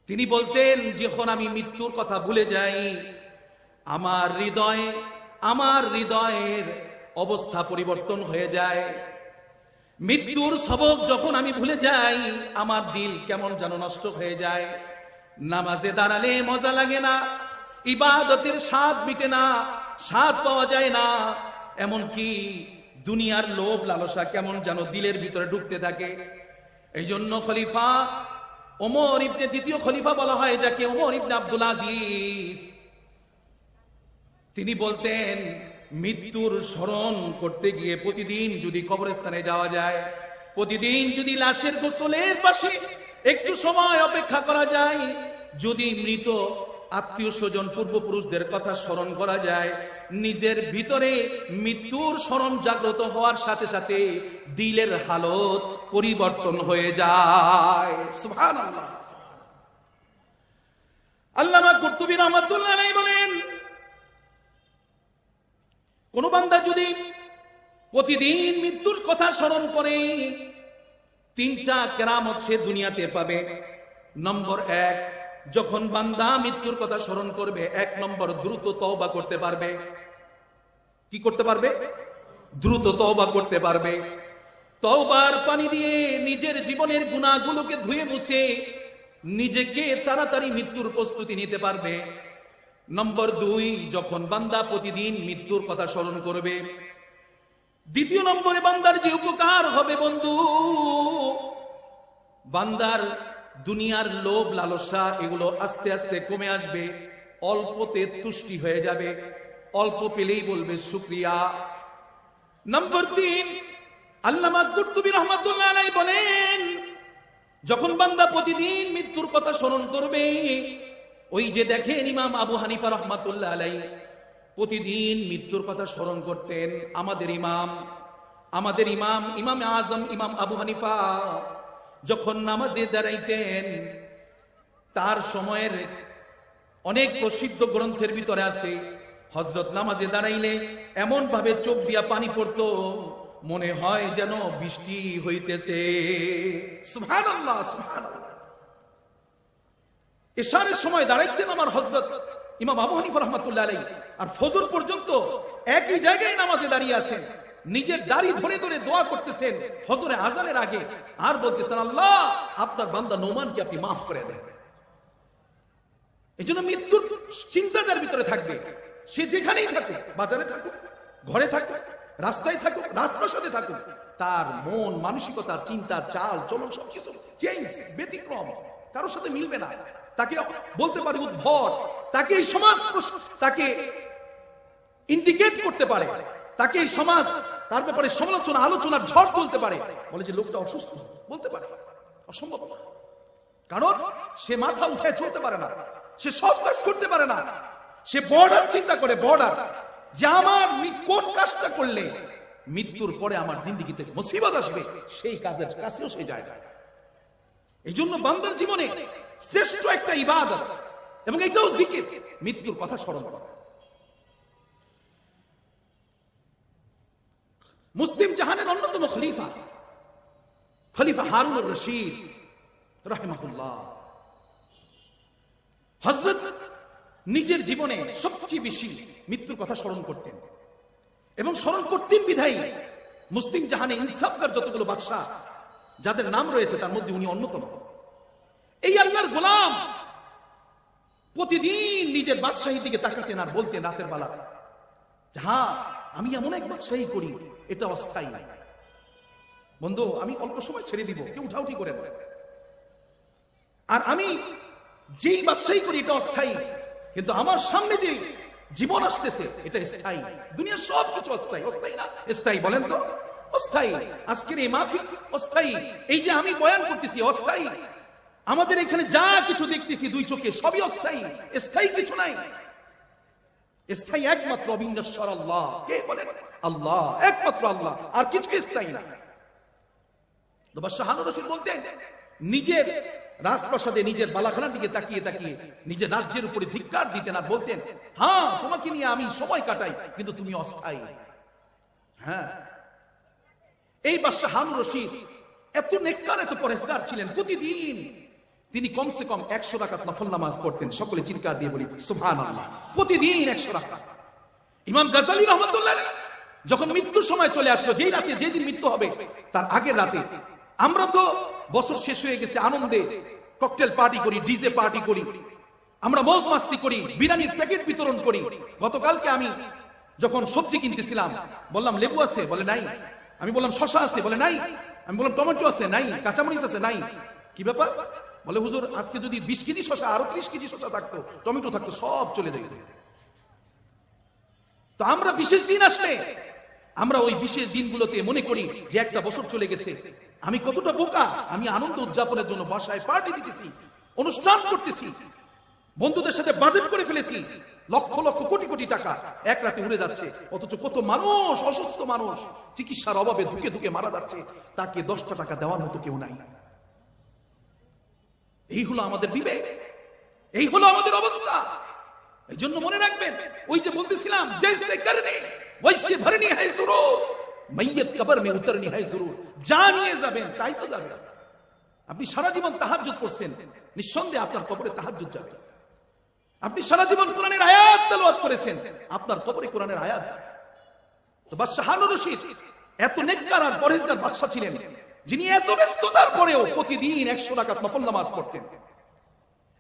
তিনি বলতেন, যখন আমি মৃত্যুর কথা ভুলে যাই আমার হৃদয়ের অবস্থা পরিবর্তন হয়ে যায়। মৃত্যুর সবক যখন আমি ভুলে যাই আমার দিল কেমন যেন নষ্ট হয়ে যায়। নামাজে দাঁড়ালে মজা লাগে না, ইবাদতের স্বাদ মিটে না, স্বাদ পাওয়া যায় না। এমনকি দুনিয়ার লোভ লালসা কেমন যেন দিলের ভিতরে ঢুকতে থাকে। এই জন্য খলিফা ওমর ইবনে, দ্বিতীয় খলিফা বলা হয় যাকে, ওমর ইবনে আব্দুল আজিজ, তিনি বলতেন মৃত্যুর স্মরণ করতে গিয়ে প্রতিদিন যদি কবরস্থানে যাওয়া যায়, প্রতিদিন যদি লাশের গোসলের পাশে একটু সময় অপেক্ষা করা যায়, যদি মৃত আত্মীয় স্বজন পূর্বপুরুষদের কথা স্মরণ করা যায়, নিজের ভিতরে মৃত্যুর স্মরণ জাগ্রত হওয়ার সাথে সাথে দিলের হালত পরিবর্তন হয়ে যায়। সুবহানাল্লাহ। আল্লামা কুরতুবী রাহমাতুল্লাহ আলাইহি বলেন, কোন বান্দা যদি প্রতিদিন মৃত্যুর কথা স্মরণ করে, তিনটা কেরামত সে দুনিয়াতে পাবে। নম্বর 1, যখন বান্দা মৃত্যুর কথা স্মরণ করবে, 1 নম্বর দ্রুত তওবা করতে পারবে। কি করতে পারবে? দ্রুত তওবা করতে পারবে। তওবার পানি দিয়ে নিজের জীবনের গুনাহগুলোকে ধুয়ে মুছে নিজেকে তাড়াতাড়ি মৃত্যুর প্রস্তুতি নিতে পারবে। নম্বর 2, যখন বান্দা প্রতিদিন মৃত্যুর কথা স্মরণ করবে, দ্বিতীয় নম্বরে বান্দার যে উপকার হবে বন্ধু, বান্দার দুনিয়ার লোভ লালসা এগুলো আস্তে আস্তে কমে আসবে, অল্পতে তুষ্টি হয়ে যাবে, অল্প পেলেই বলবে শুকরিয়া। নম্বর 3, আল্লামা কুরতুবী রাহমাতুল্লাহ আলাইহি বলেন, যখন বান্দা প্রতিদিন মৃত্যুর কথা স্মরণ করবে, ওই যে দেখেন ইমাম আবু হানিফা রাহমাতুল্লাহ আলাইহি প্রতিদিন মৃত্যুর কথা স্মরণ করতেন। আমাদের ইমাম ইমামে আজম ইমাম আবু হানিফা যখন নামাজে দাঁড়াইতেন, তার সময়ের অনেক প্রসিদ্ধ গ্রন্থের ভিতরে আছে, হযরত নামাজে দাঁড়াইলে এমন ভাবে চোখ দিয়া পানি পড়তো মনে হয় যেন বৃষ্টি হইতেছে। সুবহানাল্লাহ, সুবহানাল্লাহ। ইশারের সময় দাঁড়াইছেন আমার হযরত ইমাম আবু হানিফা রাহমাতুল্লাহ আলাইহি আর ফজর পর্যন্ত একই জায়গায় নামাজে দাঁড়িয়ে আছেন, নিজের দাড়ি ধরে ধরে দোয়া করতেছেন ফজরে আজানের আগে, আর বলতেছেন আল্লাহ আপনার বান্দা নোমানকে আপনি মাফ করে দেন। এই জন্য মৃত্যুর চিন্তা যার ভিতরে থাকবে, সে যেখানেই থাকুক, বাজারে থাকুক, ঘরে থাকুক, রাস্তায় থাকুক, রাজপ্রাসাদে থাকুক, তার মন মানসিকতার চিন্তার চাল চলন সবকিছু চেঞ্জ, ব্যতিক্রম, কারোর সাথে মিলবে না। তাকে বলতে পারে উদ্ভট, তাকে এই সমাজ তাকে ইন্ডিকেট করতে পারে, তাকে এই সমাজ তার ব্যাপারে সমালোচনা আলোচনার ঝড় তুলতে পারে, বলে যে লোকটা অসুস্থ, বলতে পারে, অসম্ভব। কারণ সে মাথা উঠায় চলতে পারে না, সে সব কাজ করতে পারে না, সে বর্ডার চিন্তা করে, বর্ডার, যে আমার কোন কাজটা করলে মৃত্যুর পরে আমার জিন্দেগিতে মুসিবত আসবে, সেই কাজের কাছেও সে যায় না। এই জন্য বান্দার জীবনে শ্রেষ্ঠ একটা ইবাদত, এবং এটাও জিকির, মৃত্যুর কথা স্মরণ করা। মুসলিম জাহানের অন্যতম খলিফা, খলিফা হারুনুর রশিদ রাহিমাহুল্লাহ, হযরত নিজের জীবনে সবচেয়ে বেশি মৃত্যুর কথা স্মরণ করতেন, এবং স্মরণ করতেন বিধায়ী মুসলিম জাহানে ইনসাফকার যতগুলো বাদশাহ যাদের নাম রয়েছে তার মধ্যে উনি অন্যতম। এই আল্লাহর গোলাম প্রতিদিন নিজের বাদশাহীর দিকে তাকাতেন আর বলতেন রাতের বেলা, হ্যাঁ আমি এমন এক বাদশাহী করি এটা অস্থায়ী নাই, বন্ধু আমি অল্প সময় ছেড়ে দিব, কেউ উঠাউঠি করে না, আর আমি যেই বাদশাহী করি এটা অস্থায়ী, কিন্তু আমার সামনে যে জীবন আসতেছে এটা স্থায়ী। দুনিয়ার সব কিছু অস্থায়ী, অস্থায়ী না স্থায়ী, বলেন তো? অস্থায়ী। আজকের এই মাহফিল অস্থায়ী, এই যে আমি বয়ান করতেছি অস্থায়ী, আমাদের এখানে যা কিছু দেখতেছি দুই চোখে সবই অস্থায়ী, স্থায়ী কিছু নাই। স্থায়ী একমাত্র অবিনশ্বর আল্লাহ। কে বলেন? আল্লাহ, একমাত্র আল্লাহ, আর কিছু স্থায়ী না। বাদশাহ হারুন রশিদ বলতেন নিজের রাজপ্রাসাদে নিজের বালাখানার দিকে তাকিয়ে তাকিয়ে নিজের রাজ্যের উপরে ধিক্কার দিতেন আর বলতেন, হ্যাঁ তোমাকে নিয়ে আমি সময় কাটাই, কিন্তু তুমি অস্থায়ী। হ্যাঁ, এই বাদশাহ হারুন রশিদ এত নেককার, এত পরেজগার ছিলেন। প্রতিদিন তিনি কমসে কম 100 রাকাত নফল নামাজ পড়তেন। সকলে চিৎকার দিয়ে বলি সুবহানাল্লাহ। প্রতিদিন 100 রাকাত। ইমাম গাজ্জালী রাহমাতুল্লাহ আলাইহি যখন মৃত্যুর সময় চলে আসলো, যেই রাতে, যেদিন মৃত্যু হবে তার আগের রাতে, আমরা তো বছর শেষ হয়ে গেছে আনন্দে ককটেল পার্টি করি, ডিজে পার্টি করি, আমরা মৌজ মাস্তি করি, বিরিয়ানির প্যাকেট বিতরণ করি। গতকালকে আমি যখন সবজি কিনতেছিলাম বললাম লেবু আছে, বলে নাই। আমি বললাম শশা আছে, বলে নাই। আমি বললাম টমেটো আছে, নাই। কাঁচামরিচ আছে, নাই। কি ব্যাপার? বলে হুজুর আজকে যদি 20 কেজি শশা, আরো 30 কেজি শশা থাকতো, টমেটো থাকতো, সব চলে যেত। তো আমরা বিশেষ দিন আসলে আমরা ওই বিশেষ দিনগুলোতে মনে করি যে একটা বছর চলে গেছে, আমি কতটা বোকা, আমি আনন্দ উদযাপনের জন্য বাসায় পার্টি দিতেছি, অনুষ্ঠান করতেছি, বন্ধুদের সাথে বাজেট করে ফেলেছি, লক্ষ লক্ষ কোটি কোটি টাকা এক রাতে উড়ে যাচ্ছে। অথচ কত মানুষ, অসুস্থ মানুষ চিকিৎসার অভাবে ধুকে ধুকে মারা যাচ্ছে, তাকে 10টা টাকা দেওয়ার মতো কেউ নাই। এই হলো আমাদের বিবেক, এই হলো আমাদের অবস্থা। এই জন্য মনে রাখবেন, ওই যে বলতেছিলাম, জৈসে করনি वैसे भरनी है जरूर, मैयत कब्र में उतरनी है जरूर। যা নিয়ে যাবেন তাই তো যাবে। আপনি সারা জীবন তাহাজ্জুদ করছেন, নিঃসন্দেহে আপনার কবরে তাহাজ্জুদ যাবে। আপনি সারা জীবন কোরআনের আয়াত তেলাওয়াত করেছেন, আপনার কবরে কোরআনের আয়াত যাবে। তো বাদশাহ হারুন রশিদ এত নেককার আর পরহেজগার বাদশা ছিলেন, যিনি এত ব্যস্ততার পরেও প্রতিদিন 100 রাকাত নফল নামাজ পড়তেন।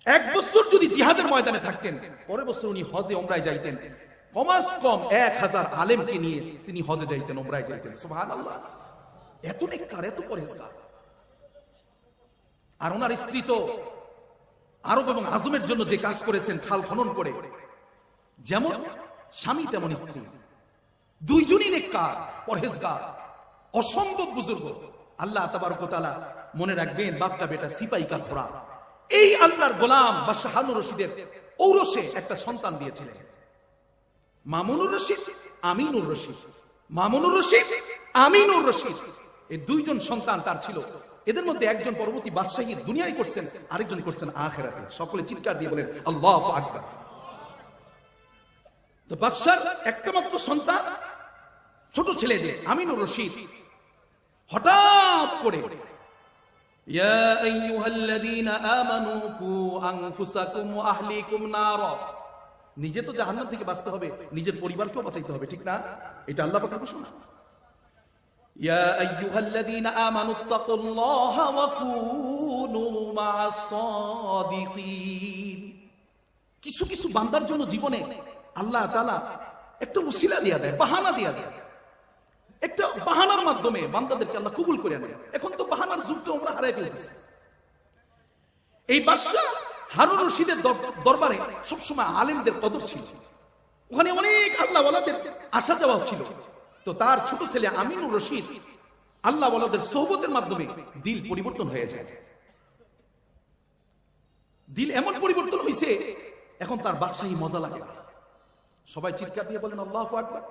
এক বছর যদি জিহাদের ময়দানে থাকতেন, পরের বছর উনি হজে ওমরায় যাইতেন। কমাস কম 1000 আলেমকে নিয়ে তিনি হজে যাইতেন, ওমরায় যাইতেন। সুবহানাল্লাহ। এত নেককার, এত পরহেজগার। আর ওনার স্ত্রী তো আরব এবং আজমের জন্য যে কাজ করেছেন খাল খনন করে, যেমন স্বামী তেমন স্ত্রী, দুইজনই নেককার, পরহেজগার, অসম্ভব বুজুর্গ। আল্লাহ তাবারক ওয়া তাআলা মনে রাখবেন, বাপকা বেটা সিপাই কা ঘোড়া। এই আল্লাহর গোলাম বাদশাহ হারুন রশিদের ঔরসে একটা সন্তান দিয়েছিলেন, মামুনুর রশিদ, আমিনুর রশিদ। মামুনুর রশিদ, আমিনুর রশিদ, এই দুইজন সন্তান তার ছিল। এদের মধ্যে একজন পরবর্তী বাদশাহী দুনিয়ায় করছেন, আরেকজন করছেন আখিরাতে। সকলে চিৎকার দিয়ে বলেন আল্লাহু আকবার। তো বাদশার একটা মাত্র সন্তান, ছোট ছেলে যে আমিনুর রশিদ, হঠাৎ করে ইয়া আইয়ুহাল্লাযীনা আমানু কু আনফুসাকুম ওয়া আহলিকুম নারা নিজে তো জাহান্নাম থেকে বাঁচতে হবে, নিজের পরিবারকেও বাঁচাইতে হবে, ঠিক না? এটা আল্লাহ পাকের ঘোষণা। ইয়া আইয়ুহাল্লাযীনা আমানুত্তাকুল্লাহা ওয়া কুনু মা'আস সাদিকিন। কিছু কিছু বান্দার জন্য জীবনে আল্লাহ তাআলা একটা উসিলা দিয়া দেয়, বাহানা দিয়া দেয়। একটা বাহানার মাধ্যমে বান্দাদেরকে আল্লাহ কবুল করে নেয়। এখন তো বাহানার যুগটা আমরা হারাই ফেলতেছি। এই বাদশা হারুন রশিদের দরবারে সবসময় আলেমদের কদর ছিল, ওখানে অনেক আল্লাহ ওয়ালাদের আসা যাওয়া ছিল। তো তার ছোট ছেলে আমিনুর রশিদ আল্লাহ ওয়ালাদের সোহবতের মাধ্যমে দিল পরিবর্তন হয়ে যায়। দিল এমন পরিবর্তন হয়েছে, এখন তার বাদশাহী মজা লাগে না। সবাই চিৎকার দিয়ে বলেন আল্লাহু আকবার।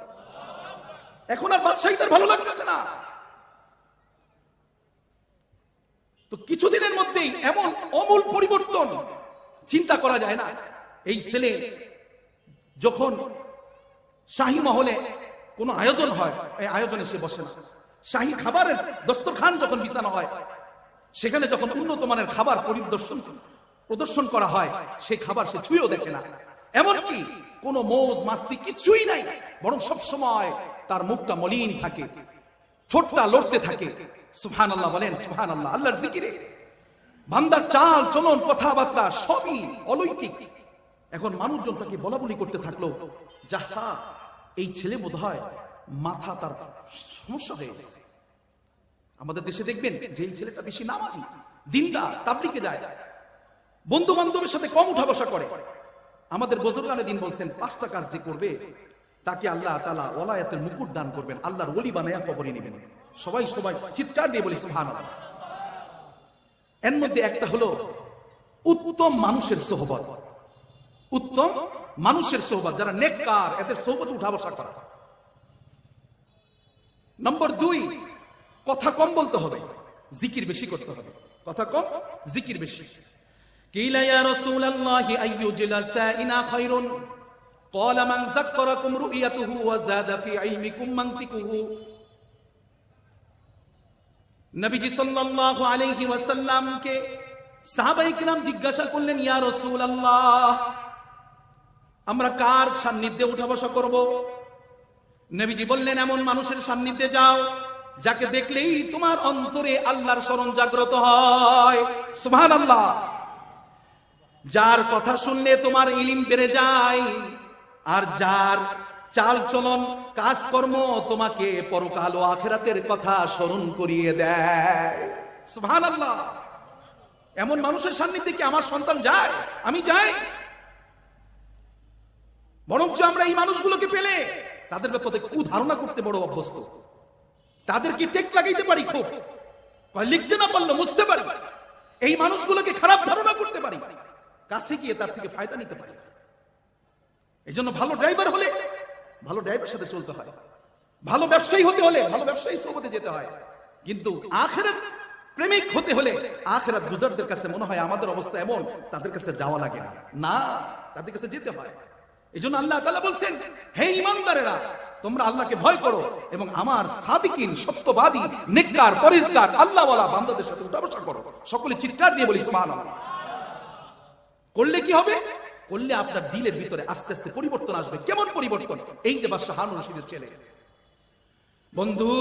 এখন আর বাদশাহী তার ভালো লাগতেছে না। তো কিছুদিনের মধ্যেই এমন অমূল পরিবর্তন চিন্তা করা যায় না। এই ছেলে যখন শাহী মহলে কোনো আয়োজন হয়, এই আয়োজনে সে বসে না। শাহী খাবারের দস্তরখান যখন বিছানো হয়, সেখানে যখন উন্নত মানের খাবার প্রদর্শন করা হয়, সেই খাবার সে ছুঁয়েও দেখে না। এমনকি কোনো মৌজ মাস্তি কিছুই নাই, বরং সব সময় তার মুখটা মলিন থাকে, ঠোঁটটা লড়তে থাকে। সুবহানাল্লাহ বলেন, সুবহানাল্লাহ। আল্লাহর জিকিরে বান্দার চাল চলন কথাবার্তা সবই অলৌকিক। এখন মানুষজন তাকে বলাবলি করতে থাকলো, যাহা এই ছেলে বোধহয় মাথা তার সমস্যা হয়ে গেছে। আমাদের দেশে দেখবেন যে এই ছেলেটা বেশি নামাজি, দিনদার, তাবলিগে যায়, বন্ধু বান্ধবের সাথে কম উঠা বসা করে। আমাদের বুজুর্গানে দিন বলছেন, 5টা কাজ যে করবে তাকে আল্লাহ তাআলা ওলায়াতের মুকুট দান করবেন, আল্লাহর ওলি বানায়া কবরে নেবেন। সবাই সবাই চিৎকার দিয়ে বলি সুবহানাল্লাহ। এর মধ্যে একটা হলো উত্তম মানুষের সোহবত। উত্তম মানুষের সোহবত, যারা নেককার, এদের সোহবতে উঠা বসা করা। নম্বর 2, কথা কম বলতে হবে, জিকির বেশি করতে হবে। কথা কম, জিকির বেশি। কিলা ইয়া রাসূলুল্লাহি আইয়ু জিলাসাইনা খায়রুন ক্বালা মান যাক্কারাকুম রু'য়াতুহু ওয়া যাদা ফি ইলমিকুম মানতিকুহু। নবীজি সাল্লাল্লাহু আলাইহি ওয়াসাল্লামকে সাহাবায়ে কিরাম জিজ্ঞাসা করলেন, ইয়া রাসূলুল্লাহ, আমরা কার সান্নিধ্যে উঠা বসা করব? নবীজি বললেন, এমন মানুষের সান্নিধ্যে যাও যাকে দেখলেই তোমার অন্তরে আল্লাহর স্মরণ জাগ্রত হয়। সুবহানাল্লাহ। যার কথা শুনলে তোমার ইলম বেড়ে যায়, আর যার চাল চলন কাজকর্ম তোমাকে পরকাল ও আখিরাতের কথা স্মরণ করিয়ে দেয়। সুবহানাল্লাহ। এমন মানুষের সান্নিধ্যে কি আমার সন্তান যায়? আমি যাই? বরঞ্চ আমরা এই মানুষগুলোকে পেলে তাদের ব্যাপারে কুধারণা করতে বড় অভ্যস্ত। তাদের কি টেক লাগাইতে পারি, খুব লিখতে না পারলো মুছতে পারি। এই মানুষগুলোকে খারাপ ধারণা করতে পারি, কাছে গিয়ে তার থেকে ফায়দা নিতে পারি। এই জন্য ভালো ড্রাইভার হলে ভালো ড্রাইভারের সাথে চলতে হয়, ভালো ব্যবসায়ী হতে হলে ভালো ব্যবসায়ী সোহবতে যেতে হয়। কিন্তু আখিরাত প্রেমিক হতে হলে আখিরাত গুজারদের কাছে মনে হয় আমাদের অবস্থা এমন, তাদের কাছে যাওয়া লাগে না, না তাদের কাছে যেতে হয়। এই জন্য আল্লাহ তাআলা বলছেন, হে ঈমানদারেরা, তোমরা আল্লাহকে ভয় করো এবং আমার সাদিকিন, সত্যবাদী, নেককার, পরেজগার, আল্লাহওয়ালা বান্দাদের সাথে উঠা বসা করো। সকলে চিৎকার দিয়ে বলি সুবহানাল্লাহ। করলে কি হবে? করলে আপনার দিলের ভিতরে আস্তে আস্তে পরিবর্তন আসবে। কেমন পরিবর্তন? এই যে বাদশা হারুন রশিদের ছেলে। বন্ধু,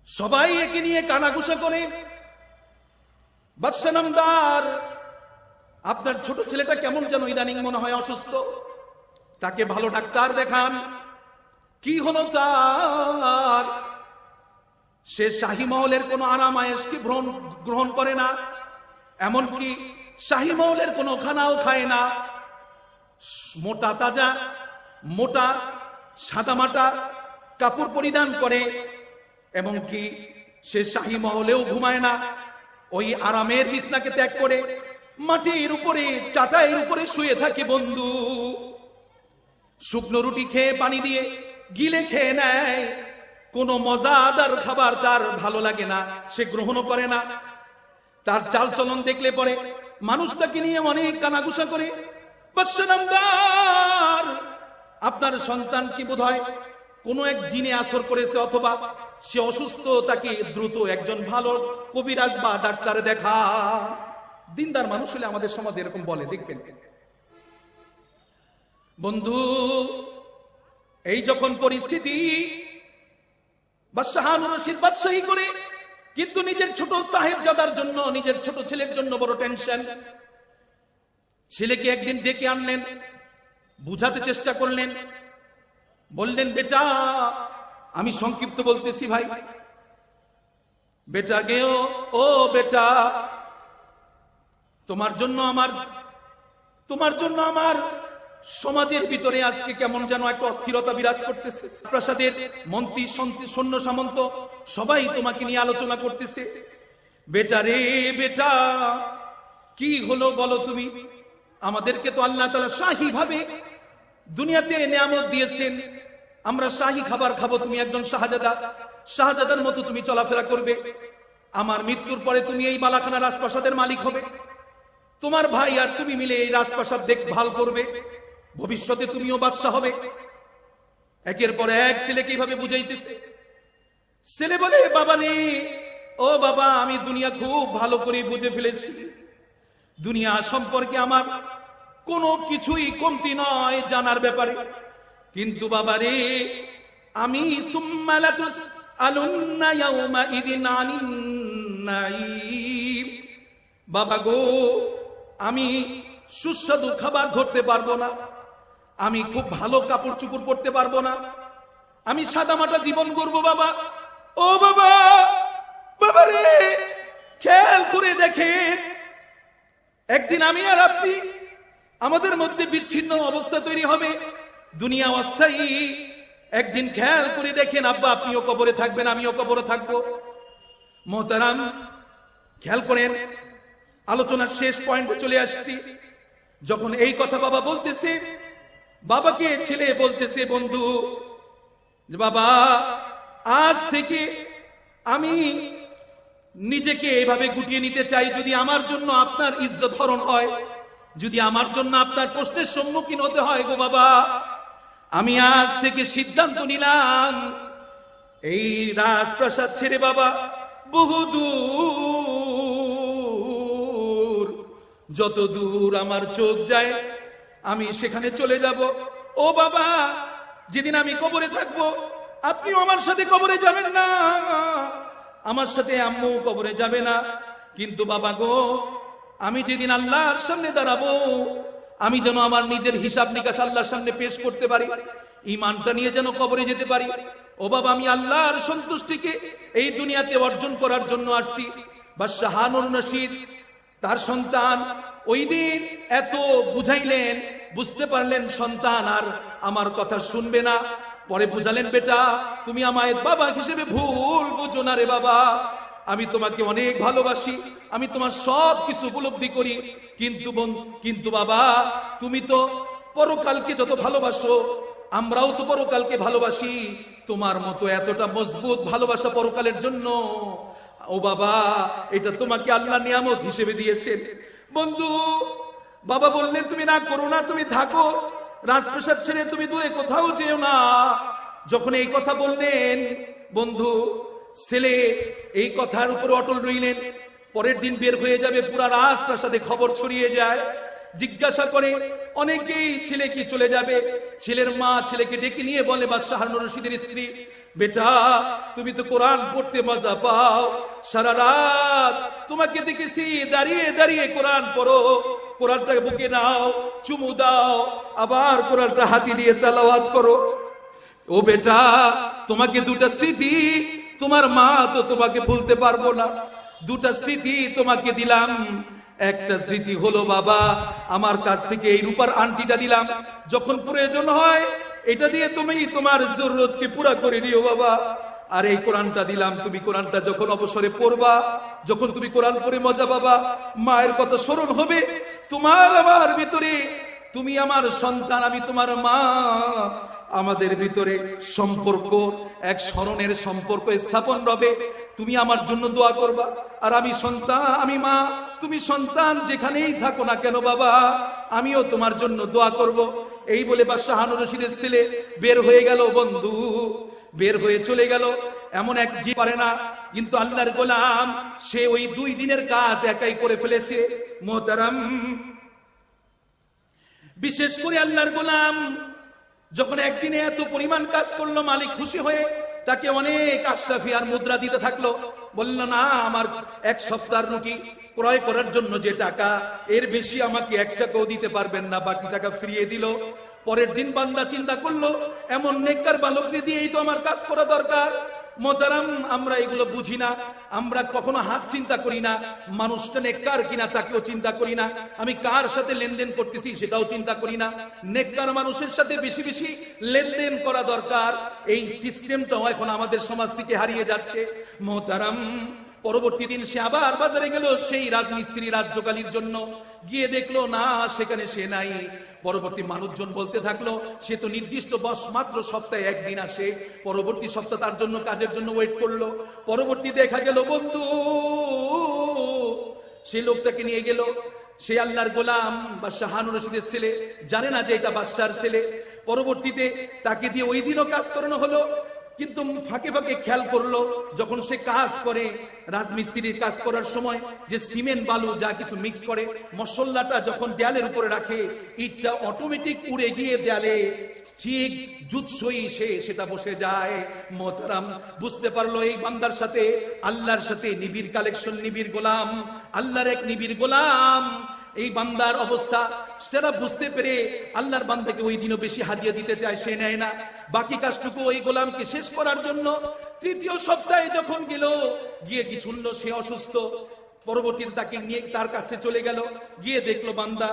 সবাই একে নিয়ে কানাঘুষা করে, বাদশা নামদার, আপনার ছোট ছেলেটা কেমন যেন ইদানিং মনে হয় অসুস্থ, তাকে ভালো ডাক্তার দেখান। কি হলো তার? সে শাহী মহলের কোন আরাম আয়েশকে গ্রহণ করে না, এমনকি শাহী মহলের কোন খানাও খায় না। মোটা তাজা, মোটা সাদামাটা কাপড় পরিধান করে, এমনকি সে শাহী মহলেও ঘুমায় না। ওই আরামের বিছনাকে ত্যাগ করে মাটির উপরে, চাটাইয়ের উপরে শুয়ে থাকে। বন্ধু, শুকনো রুটি খেয়ে পানি দিয়ে গিলে খেয়ে নেয়। কোন মজাদার খাবার তার ভালো লাগে না, সে গ্রহণও করে না। তার চাল চলন দেখলে পরে মানুষটাকে নিয়ে অনেক কানাঘুষা করে, বাদশা নামদার, আপনার সন্তান কি বোধহয় কোন এক জিনে আসর করেছে, অথবা সে অসুস্থ, তাকে দ্রুত একজন ভালো কবিরাজ বা ডাক্তার দেখা। দিনদার মানুষ হলে আমাদের সমাজে এরকম বলে, দেখবেন বন্ধু, এই যখন পরিস্থিতি, বাদশাহ হারুন রশিদ বাদশাহী করে, কিন্তু নিজের ছোট সাহেবজাদার জন্য, নিজের ছোট ছেলের জন্য বড় টেনশন। ছেলেকে একদিন ডেকে আনলেন, বুঝাতে চেষ্টা করলেন, বললেন, বেটা, আমি সংক্ষিপ্ত বলতেছি ভাই, বেটা গেও, ও বেটা, তোমার জন্য আমার সমাজের ভিতরে আজকে কেমন যেন একটা অস্থিরতা বিরাজ করতেছে। প্রাসাদের মন্ত্রী, সৈন্য সামন্ত সবাই তোমাকে নিয়ে আলোচনা করতেছে। বেটা রে বেটা, কি হলো বলো তুমি? আমাদেরকে তো আল্লাহ তাআলা শাহী ভাবে দুনিয়াতে নিয়ামত দিয়েছেন, আমরা শাহী খাবার খাবো, তুমি একজন শাহজাদার মতো তুমি চলাফেরা করবে। আমার মৃত্যুর পরে তুমি এই বালাখানা রাজপ্রাসাদের মালিক হবে, তোমার ভাই আর তুমি মিলে এই রাজপ্রাসাদ দেখভাল করবে, ভবিষ্যতে তুমিও বাদশা হবে। একের পর এক ছেলেকে এইভাবে বুঝাইতেছে। ছেলে বলে, বাবা রে, ও বাবা, আমি দুনিয়া খুব ভালো করে বুঝে ফেলেছি, দুনিয়া সম্পর্কে আমার কোনো কিছুই কমতি নয় জানার ব্যাপারে, কিন্তু বাবা রে, আমি সুম্মা লাতুসআলুন্না ইয়াউমাইযিন আনিন নাঈম, বাবা গো, আমি সুস্বাদু খাবার ধরতে পারবো না, আমি খুব ভালো কাপড় চোপড় পরতে পারবো না, আমি সাদামাটা জীবন করবো বাবা। ও বাবা, বাবা রে, খেয়াল করে দেখেন, একদিন আমি আর আপনি, আমাদের মধ্যে বিচ্ছিন্ন অবস্থা তৈরি হবে, দুনিয়া অস্থায়ী। একদিন খেয়াল করে দেখেন, আব্বা আপনিও কবরে থাকবেন, আমিও কবরে থাকবো। মোহতারাম, খেয়াল করেন, আলোচনার শেষ পয়েন্টে চলে আসছি। যখন এই কথা বাবা বলতেছে, বাবাকে ছেলে বলতেছে, বন্ধু, বাবা, আজ থেকে আমি নিজেকে এভাবে গুটিয়ে নিতে চাই, যদি আমার জন্য আপনার ইজ্জত হরণ হয়, যদি আমার জন্য আপনার প্রশ্নের সম্মুখীন হতে হয় গো বাবা, আমি আজ থেকে সিদ্ধান্ত নিলাম, এই রাজপ্রাসাদ ছেড়ে বাবা বহুদূর, যত দূর আমার চোখ যায় আমি সেখানে চলে যাব। ও বাবা, যেদিন আমি কবরে থাকবো, আপনিও আমার সাথে কবরে যাবেন না, আমার সাথে আম্মু কবরে যাবে না, কিন্তু বাবা গো, আমি যেদিন আল্লাহর সামনে দাঁড়াবো, আমি যেন আমার নিজের হিসাব নিকাশ আল্লাহর সামনে পেশ করতে পারি, ঈমানটা নিয়ে যেন কবরে যেতে পারি। ও বাবা, আমি আল্লাহর সন্তুষ্টিকে এই দুনিয়াতে অর্জন করার জন্য আসছি। বাদশাহ হারুন রশিদ তার সন্তান ওই দিন এত বুঝাইলেন, বুঝতে পারলেন সন্তান আর আমার কথা শুনবে না, পরে বুঝালেন, বেটা, তুমি আমায় বাবা হিসেবে ভুল বুঝো না রে বাবা, আমি তোমাকে অনেক ভালোবাসি, আমি তোমার সব কিছু উপলব্ধি করি, কিন্তু বাবা, তুমি তো পরকালকে যত ভালোবাসো, আমরাও তো পরকালকে ভালোবাসি, তোমার মতো এতটা মজবুত ভালোবাসা পরকালের জন্য, ও বাবা, এটা তোমাকে আল্লাহ নিয়ামত হিসেবে দিয়েছেন। বন্ধু, বাবা বললেন, তুমি না করো না, তুমি থাকো, রাজপ্রাসাদ ছেড়ে তুমি দূরে কোথাও যেও না। যখন এই কথা বললেন, বন্ধু, ছেলে এই কথার উপর অটল রইলেন। পরের দিন বের হয়ে যাবে, পুরা রাজপ্রাসাদে খবর ছড়িয়ে যায়, জিজ্ঞাসা করে অনেকেই ছেলে কি চলে যাবে। ছেলের মা ছেলেকে ডেকে নিয়ে বলে, বাদশাহ হারুন রশিদের স্ত্রী, বেটা, তুমি তো কোরআন পড়তে মজা পাও, সারা রাত তোমাকে দেখেছি দাঁড়িয়ে দাঁড়িয়ে কোরআন পড়ো, কোরআনটাকে বুকে নাও, চুমু দাও, আবার কোরআনটা হাতি দিয়ে তেলাওয়াত করো। ও বেটা, তোমাকে দুটা স্মৃতি, তোমার মা তো তোমাকে ভুলতে পারবো না, দুটা স্মৃতি তোমাকে দিলাম। একটা স্মৃতি হলো, বাবা, আমার কাছ থেকে এই রূপার আংটিটা দিলাম, যখন প্রয়োজন হয় এটা দিয়ে তুমি তোমার জরুরতকে পুরা করে নিও বাবা। আর এই কোরআনটা দিলাম, তুমি কোরআনটা যখন অবসরে পড়বা, যখন তুমি কোরআন পড়ে মজা পাবা, মায়ের কথা স্মরণ হবে তোমার আমার ভিতরে, তুমি আমার সন্তান, আমি তোমার মা, আমাদের ভিতরে সম্পর্ক, এক স্মরণের সম্পর্ক স্থাপন হবে। তুমি আমার জন্য দোয়া করবা, আর আমি সন্তান, আমি মা, তুমি সন্তান, যেখানেই থাকো না কেন বাবা, আমিও তোমার জন্য দোয়া করব। এই বলে বাদশাহ হারুন রশিদের ছেলে বের হয়ে গেল। বন্ধু, বের হয়ে চলে গেল। এমন এক জি পারে না, কিন্তু আল্লাহর গোলাম, সে ওই 2 দিনের কাজ একাই করে ফেলেছে। মোহতারাম, বিশেষ করে আল্লাহর গোলাম যখন একদিনে এত পরিমাণ কাজ করলো, মালিক খুশি হয়ে তাকে অনেক আশরাফি আর মুদ্রা দিতে থাকলো। বলল, না, আমার এক সপ্তাহের রুটি ক্রয় করার জন্য যে টাকা, এর বেশি আমাকে 1 টাকাও দিতে পারবেন না। বাকি টাকা ফিরিয়ে দিল। পরের দিন বান্দা চিন্তা করলো, এমন নেককার বালককে দিয়েই তো আমার কাজ করা দরকার। মোহতারাম, আমরা এগুলো বুঝি না। আমরা কখনো হাত চিন্তা করি না, মানুষটা নেককার কিনা তাকেও চিন্তা করি না, আমি কার সাথে লেনদেন করতেছি সেটাও চিন্তা করি না। নেককার মানুষের সাথে বেশি বেশি লেনদেন করা দরকার। এই সিস্টেমটাও এখন আমাদের সমাজ থেকে হারিয়ে যাচ্ছে। মোহতারাম, পরবর্তী দিন সে আবার বাজারে গেল সেই রাজমিস্ত্রি রাজ্যকালীর জন্য। গিয়ে দেখলো না, সেখানে সে নাই। পরবর্তী মানুষজন বলতে থাকলো, সে তো নির্দিষ্ট বস মাত্র সপ্তাহে 1 দিন আসে। পরবর্তী সপ্তাহ তার জন্য কাজের জন্য ওয়েট করলো। পরবর্তী দেখা গেল বন্ধু সেই লোকটাকে নিয়ে গেল। সে আল্লাহর গোলাম বাদশাহ হারুন রশিদের ছেলে, জানে না যে এটা বাদশার ছেলে। পরবর্তীতে তাকে দিয়ে ওই দিনও কাজ করানো হলো, কিন্তু ফাঁকে ফাঁকে খেয়াল করলো যখন সে কাজ করে, রাজমিস্ত্রির কাজ করার সময় যে সিমেন্ট বালু যা কিছু মিক্স করে, মশলাটা যখন দেয়ালের উপরে রাখে, ইটটা অটোমেটিক উড়ে গিয়ে দেয়ালে ঠিক জুৎসই সেটা বসে যায়। মোহতারাম, বুঝতে পারলো এই বান্দার সাথে আল্লাহর সাথে নিবিড় কালেকশন, নিবিড় গোলাম, আল্লাহর এক নিবিড় গোলাম। এই বান্দার অবস্থা সেটা বুঝতে পেরে আল্লাহর বান্দাকে ওই দিনও বেশি হাদিয়া দিতে চায়, সে নেয় না। বাকি কাজটুকু ওই গোলামকে শেষ করার জন্য 3য় সপ্তাহে যখন গেল, গিয়ে কি শুনলো সে অসুস্থ। পরবর্তীতে তাকে নিয়ে তার কাছে চলে গেল। গিয়ে দেখলো বান্দা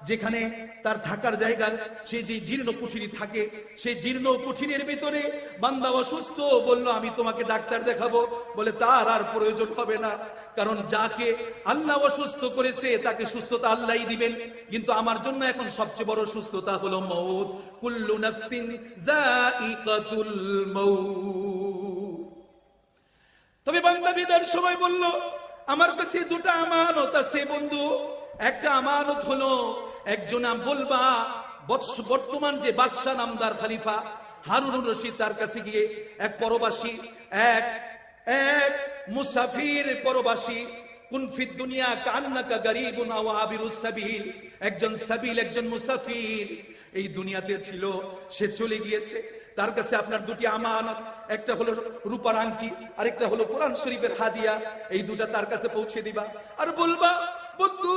যেখানে তার থাকার জায়গা, সে যে জীর্ণ কুঠিরি থাকে, সেই জীর্ণ কুঠিরের ভিতরে বান্দা অসুস্থ। বলল, আমি তোমাকে ডাক্তার দেখাবো। বলে, তার আর প্রয়োজন হবে না, কারণ যাকে আল্লাহ অসুস্থ করেছে তাকে সুস্থতা আল্লাহই দিবেন। কিন্তু আমার জন্য এখন সবচেয়ে বড় সুস্থতা হলো মউত। কুল্লু নাফসিন যায়িকাতুল মউত। তবে বান্দা বিদার সময় বলল, আমার কাছে 2টা আমানত আছে বন্ধু। একটা আমানত হলো, একজন বলবা বর্তমান যে বাদশাহ নামদার খলিফা হারুনুর রশিদ, তার কাছে গিয়ে এক পরবাসী, এক মুসাফির পরবাসী, কুন ফিদ দুনিয়া কান্নাকা গরীবুন আও আবিরুস সাবিল, একজন সাবিল, একজন মুসাফির এই দুনিয়াতে ছিল, সে চলে গিয়েছে। তার কাছে আপনার 2টি আমানত, একটা হলো রূপার আংটি, আরেকটা হলো কোরআন শরীফের হাদিয়া। এই 2টা তার কাছে পৌঁছে দিবা। আর বলবা, বন্ধু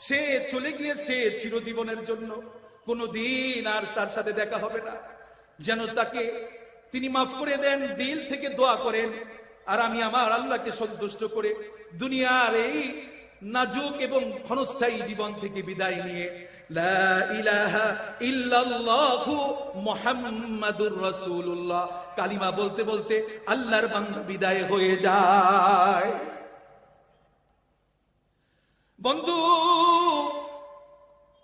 সে চলে গিয়েছে চিরজীবনের জন্য, কোনদিন আর তার সাথে দেখা হবে না, যেন তাকে তিনি মাফ করে দেন। দিল থেকে দোয়া করেন। আর আমি আমার আল্লাহকে সন্তুষ্ট করে দুনিয়ার এই নাজুক এবং ক্ষণস্থায়ী জীবন থেকে বিদায় নিয়ে লা ইলাহা ইল্লাল্লাহু মুহাম্মাদুর রাসূলুল্লাহ কালিমা বলতে বলতে আল্লাহর বান্দা বিদায় হয়ে যায়। বন্ধু,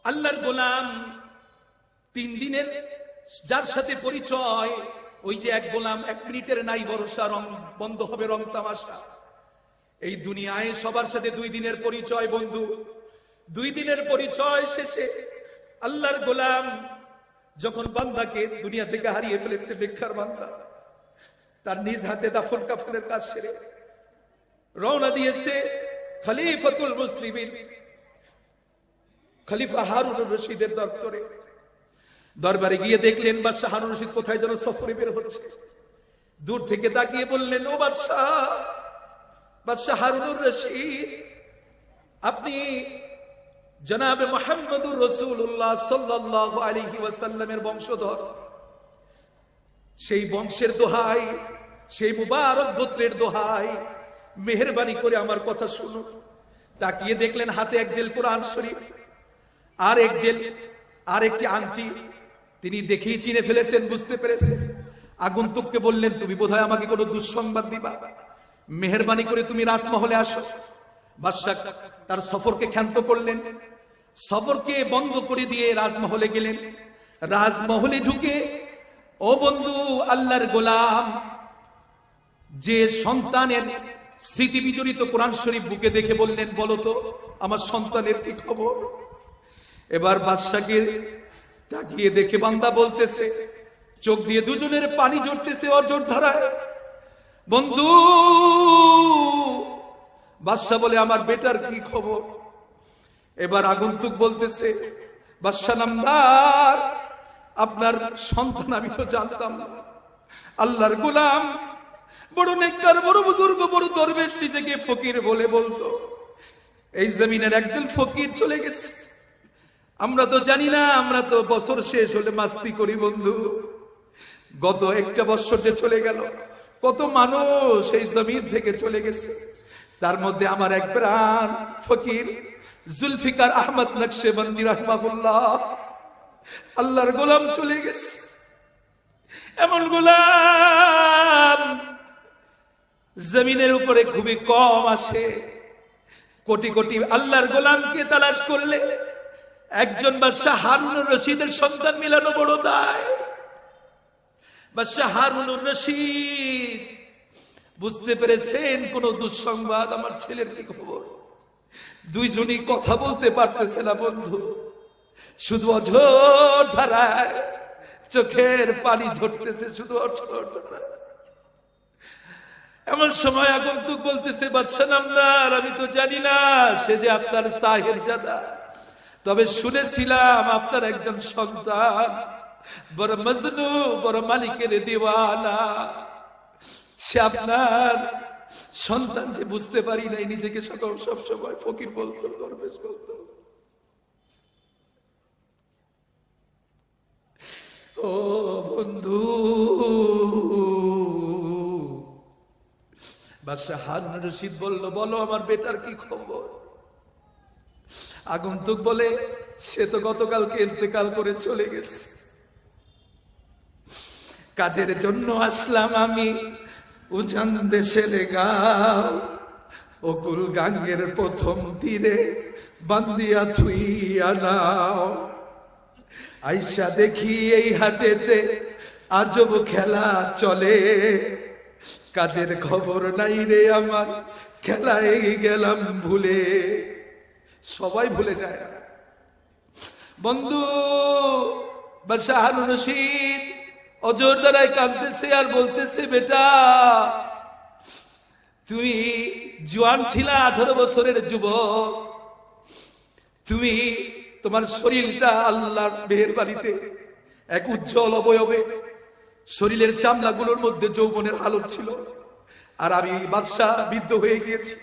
আল্লাহর গোলাম 3 দিনের যার সাথে পরিচয়, ওই যে এক গোলাম 1 মিনিটের নাই ভরসা, রং বন্ধ হবে, রং তামাশা। এই দুনিয়ায় সবার সাথে 2 দিনের পরিচয় বন্ধু। 2 দিনের পরিচয় শেষে আল্লাহর গোলাম যখন বান্দাকে দুনিয়া থেকে হারিয়ে ফেলেছে, ভিক্ষার বান্দা তার নিজ হাতে দাফন কাফনের কাজ সেরে রওনা দিয়েছে খলিফাতুল মুসলিমিন খলিফা হারুনুর রশিদের দরবারে গিয়ে দেখলেন বাদশাহ হারুন রশিদ কোথায় যেন সফরে বের হচ্ছে। দূর থেকে তাকিয়ে বললেন, ও বাদশাহ হারুনুর রশিদ, আপনি জনাবে মুহাম্মদুর রাসূলুল্লাহ সাল্লাল্লাহু আলাইহি ওয়াসাল্লামের বংশধর। সেই বংশের দোহাই, সেই মুবারক গোত্রের দোহাই, মেহেরবানি করে আমার কথা শুনুন। তাকিয়ে দেখলেন হাতে 1 জেল কোরআন শরীফ, আর 1 জেল, আর একটি আংটি। তিনি দেখেই চিনে ফেলেছেন, বুঝতে পেরেছেন। আগন্তুককে বললেন, তুমি বোধহয় আমাকে কোনো দুঃসংবাদ দিবা, মেহেরবানি করে তুমি রাজমহলে আসো। বাদশা তার সফরকে ক্ষান্ত করলেন, সফরকে বন্ধ করে দিয়ে রাজমহলে গেলেন। রাজমহলে ঢুকে, ও বন্ধু আল্লাহর গোলাম, যে সন্তানের স্মৃতি বিজড়িত কোরআন শরীফ বুকে দেখে বললেন, বলো তো আমার সন্তানের কি খবর। এবার বাদশাকে তাকিয়ে দেখে বান্দা বলতেছে, চোখ দিয়ে দুজনের পানি ঝরতেছে অঝোর ধারায়। বন্ধু, বাদশা বলে, আমার বেটার কি খবর। এবার আগন্তুক বলতেছে, বাদশা নামদার, আপনার সন্তান আমি তো জানতাম না, আল্লাহর গোলাম, বড় নেককার, বড় বুজুর্গ, বড় দরবেশ, নিজেকে ফকির বলে বলতো। এই জমিনের একজন ফকির চলে গেছে, আমরা তো জানি না, আমরা তো বছর শেষ হলে মাস্তি করি বন্ধু। গত একটা বছর যে চলে গেল, কত মানুষ এই জমিন থেকে চলে গেছে, তার মধ্যে আমার এক প্রাণ ফকির জুলফিকার আহমদ নকশবন্দি রাহিমাহুল্লাহ, আল্লাহর গোলাম চলে গেছে। এমন গোলাম জমিনের উপরে খুবই কম আসে। কোটি কোটি আল্লাহর গোলামকে তালাশ করলে একজন বাদশা হারুনুর রশিদের সন্তান মিলানো বড় দায়। বাদশা হারুনুর রশিদ বুঝতে পেরেছেন কোন দুঃসংবাদ, আমার ছেলের কি খবর। দুইজনই কথা বলতে পারতেছে না বন্ধু, শুধু অঝোর ধারায় চোখের পানি ঝরতেছে, শুধু অঝোর ধারায়। এমন সময় আগন্তুক বলতেছে, বাদশা নামদার, আমি তো জানি না সে যে আপনার সাহেবজাদা, তবে শুনেছিলাম আপনার একজন সন্তান বড় মজনু, বড় মালিকের দিওয়ানা। সে আপনার সন্তান যে বুঝতে পারি নাই, নিজেকে সব সময় ফকির বলতো, দরবেশ বলতো। ও বন্ধু, বাদশা হারুন রশিদ বলল, বলো আমার বেটার কি খবর। আগন্তুক বলে, সে তো গতকালকে ইন্তেকাল করে চলে গেছে। কাজের জন্য আসলাম আমি উজান দেশের গাঁও, অকুল গাঙ্গের প্রথম তীরে বান্দিয়া থুইয়া নাও। আইসা দেখি এই হাটেতে আজব খেলা চলে, কাজের খবর নাই রে আমার, খেলায় গেলাম ভুলে। সবাই ভুলে যায় বন্ধু। বাদশা হারুন রশিদ অজর দ্বারায় কাঁদতেছে আর বলতেছে, বেটা তুমি জোয়ান ছিলা, 18 বছরের যুবক, তুমি তোমার শরীরটা আল্লাহর মেহেরবানিতে এক উজ্জ্বল অবয়বে, শরীরের চামড়াগুলোর মধ্যে যৌবনের আলো ছিল। আর আমি বাদশা বৃদ্ধ হয়ে গিয়েছি,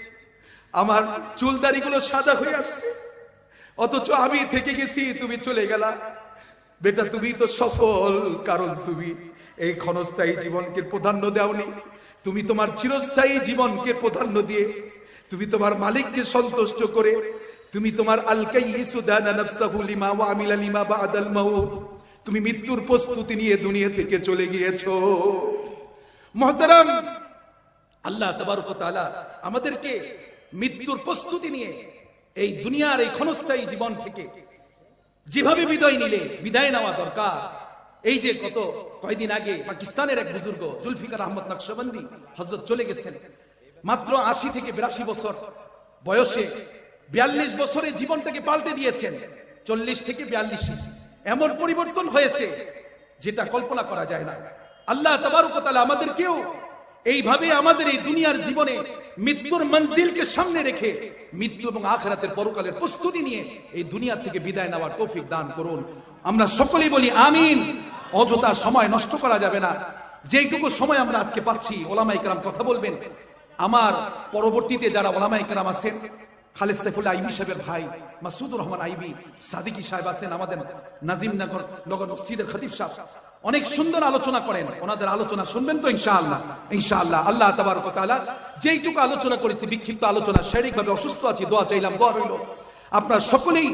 আমার চুলদারিগুলো সাদা হয়ে আসছে, অথচ আমি থেকে গেছি, তুমি চলে গেলা। বেটা তুমি তো সফল, কারণ তুমি এই ক্ষণস্থায়ী জীবনকে প্রাধান্য দাওনি, তুমি তোমার চিরস্থায়ী জীবনকে প্রাধান্য দিয়ে, তুমি তোমার মালিককে সন্তুষ্ট করে, তুমি তোমার আল-কাইয়িসু দানা নাফসাহু লিমা ওয়া আমিলা লিমা বা'দাল মাউত, তুমি মৃত্যুর প্রস্তুতি নিয়ে দুনিয়া থেকে চলে গিয়েছো। মুহতারাম, আল্লাহ তাবারক ওয়া তাআলা আমাদেরকে মৃত্যুর প্রস্তুতি নিয়ে এই দুনিয়ার এই ক্ষণস্থায়ী জীবন থেকে যেভাবে বিদায় নেওয়া দরকার। এই যে কয়দিন আগে পাকিস্তানের এক বুজুর্গ জুলফিকার আহমদ নকশবন্দি হযরত চলে গেছেন, মাত্র 80 থেকে 82 বছর বয়সে 42 বছরে জীবনটাকে পাল্টে দিয়েছেন। 40 থেকে 42 এমন পরিবর্তন হয়েছে যেটা কল্পনা করা যায় না। আল্লাহ তাবারক ওয়া তাআলা আমাদেরকেও এইভাবে আমাদের এই দুনিয়ার জীবনে মৃত্যুর মঞ্জিলকে সামনে রেখে মৃত্যু এবং আখিরাতের পরকালের প্রস্তুতি নিয়ে এই দুনিয়া থেকে বিদায় নেওয়ার তৌফিক দান করুন। আমরা সকলেই বলি আমিন। অযথা সময় নষ্ট করা যাবে না। যেইটুকু সময় আমরা আজকে পাচ্ছি, ওলামায়ে কেরাম কথা বলবেন। আমার পরবর্তীতে যারা ওলামায়ে কেরাম আছেন, খালেদ সাইফুল্লাহ আইবি সাহেবের ভাই মাসুদুর রহমান আইবি, সাদিকি সাহেব আছেন, আমাদের নাজিমনগর নগর মসজিদের খতিব সাহেব অনেক সুন্দর আলোচনা করেন। ওনাদের আলোচনা শুনবেন তো ইনশাআল্লাহ। ইনশাআল্লাহ আল্লাহ তাবারক ওয়া তাআলা যেইটুকু আলোচনা করেছি, বিক্ষিপ্ত আলোচনা, শারীরিকভাবে অসুস্থ আছি, দোয়া চাইলাম, দোয়া রইল। আপনারা সকলেই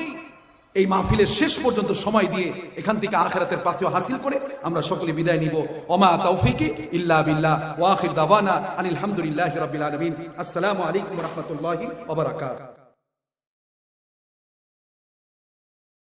এই মাহফিলের শেষ পর্যন্ত সময় দিয়ে এখান থেকে আখিরাতের পাথেয় হাসিল করে আমরা সকলে বিদায় নিব। ওমা তাওফিকি ইল্লা বিল্লাহ ওয়া আখির দাওয়ানা আনিল হামদুলিল্লাহি রাব্বিল আলামিন। আসসালামু আলাইকুম ওয়া রাহমাতুল্লাহি ওয়া বারাকাতুহু।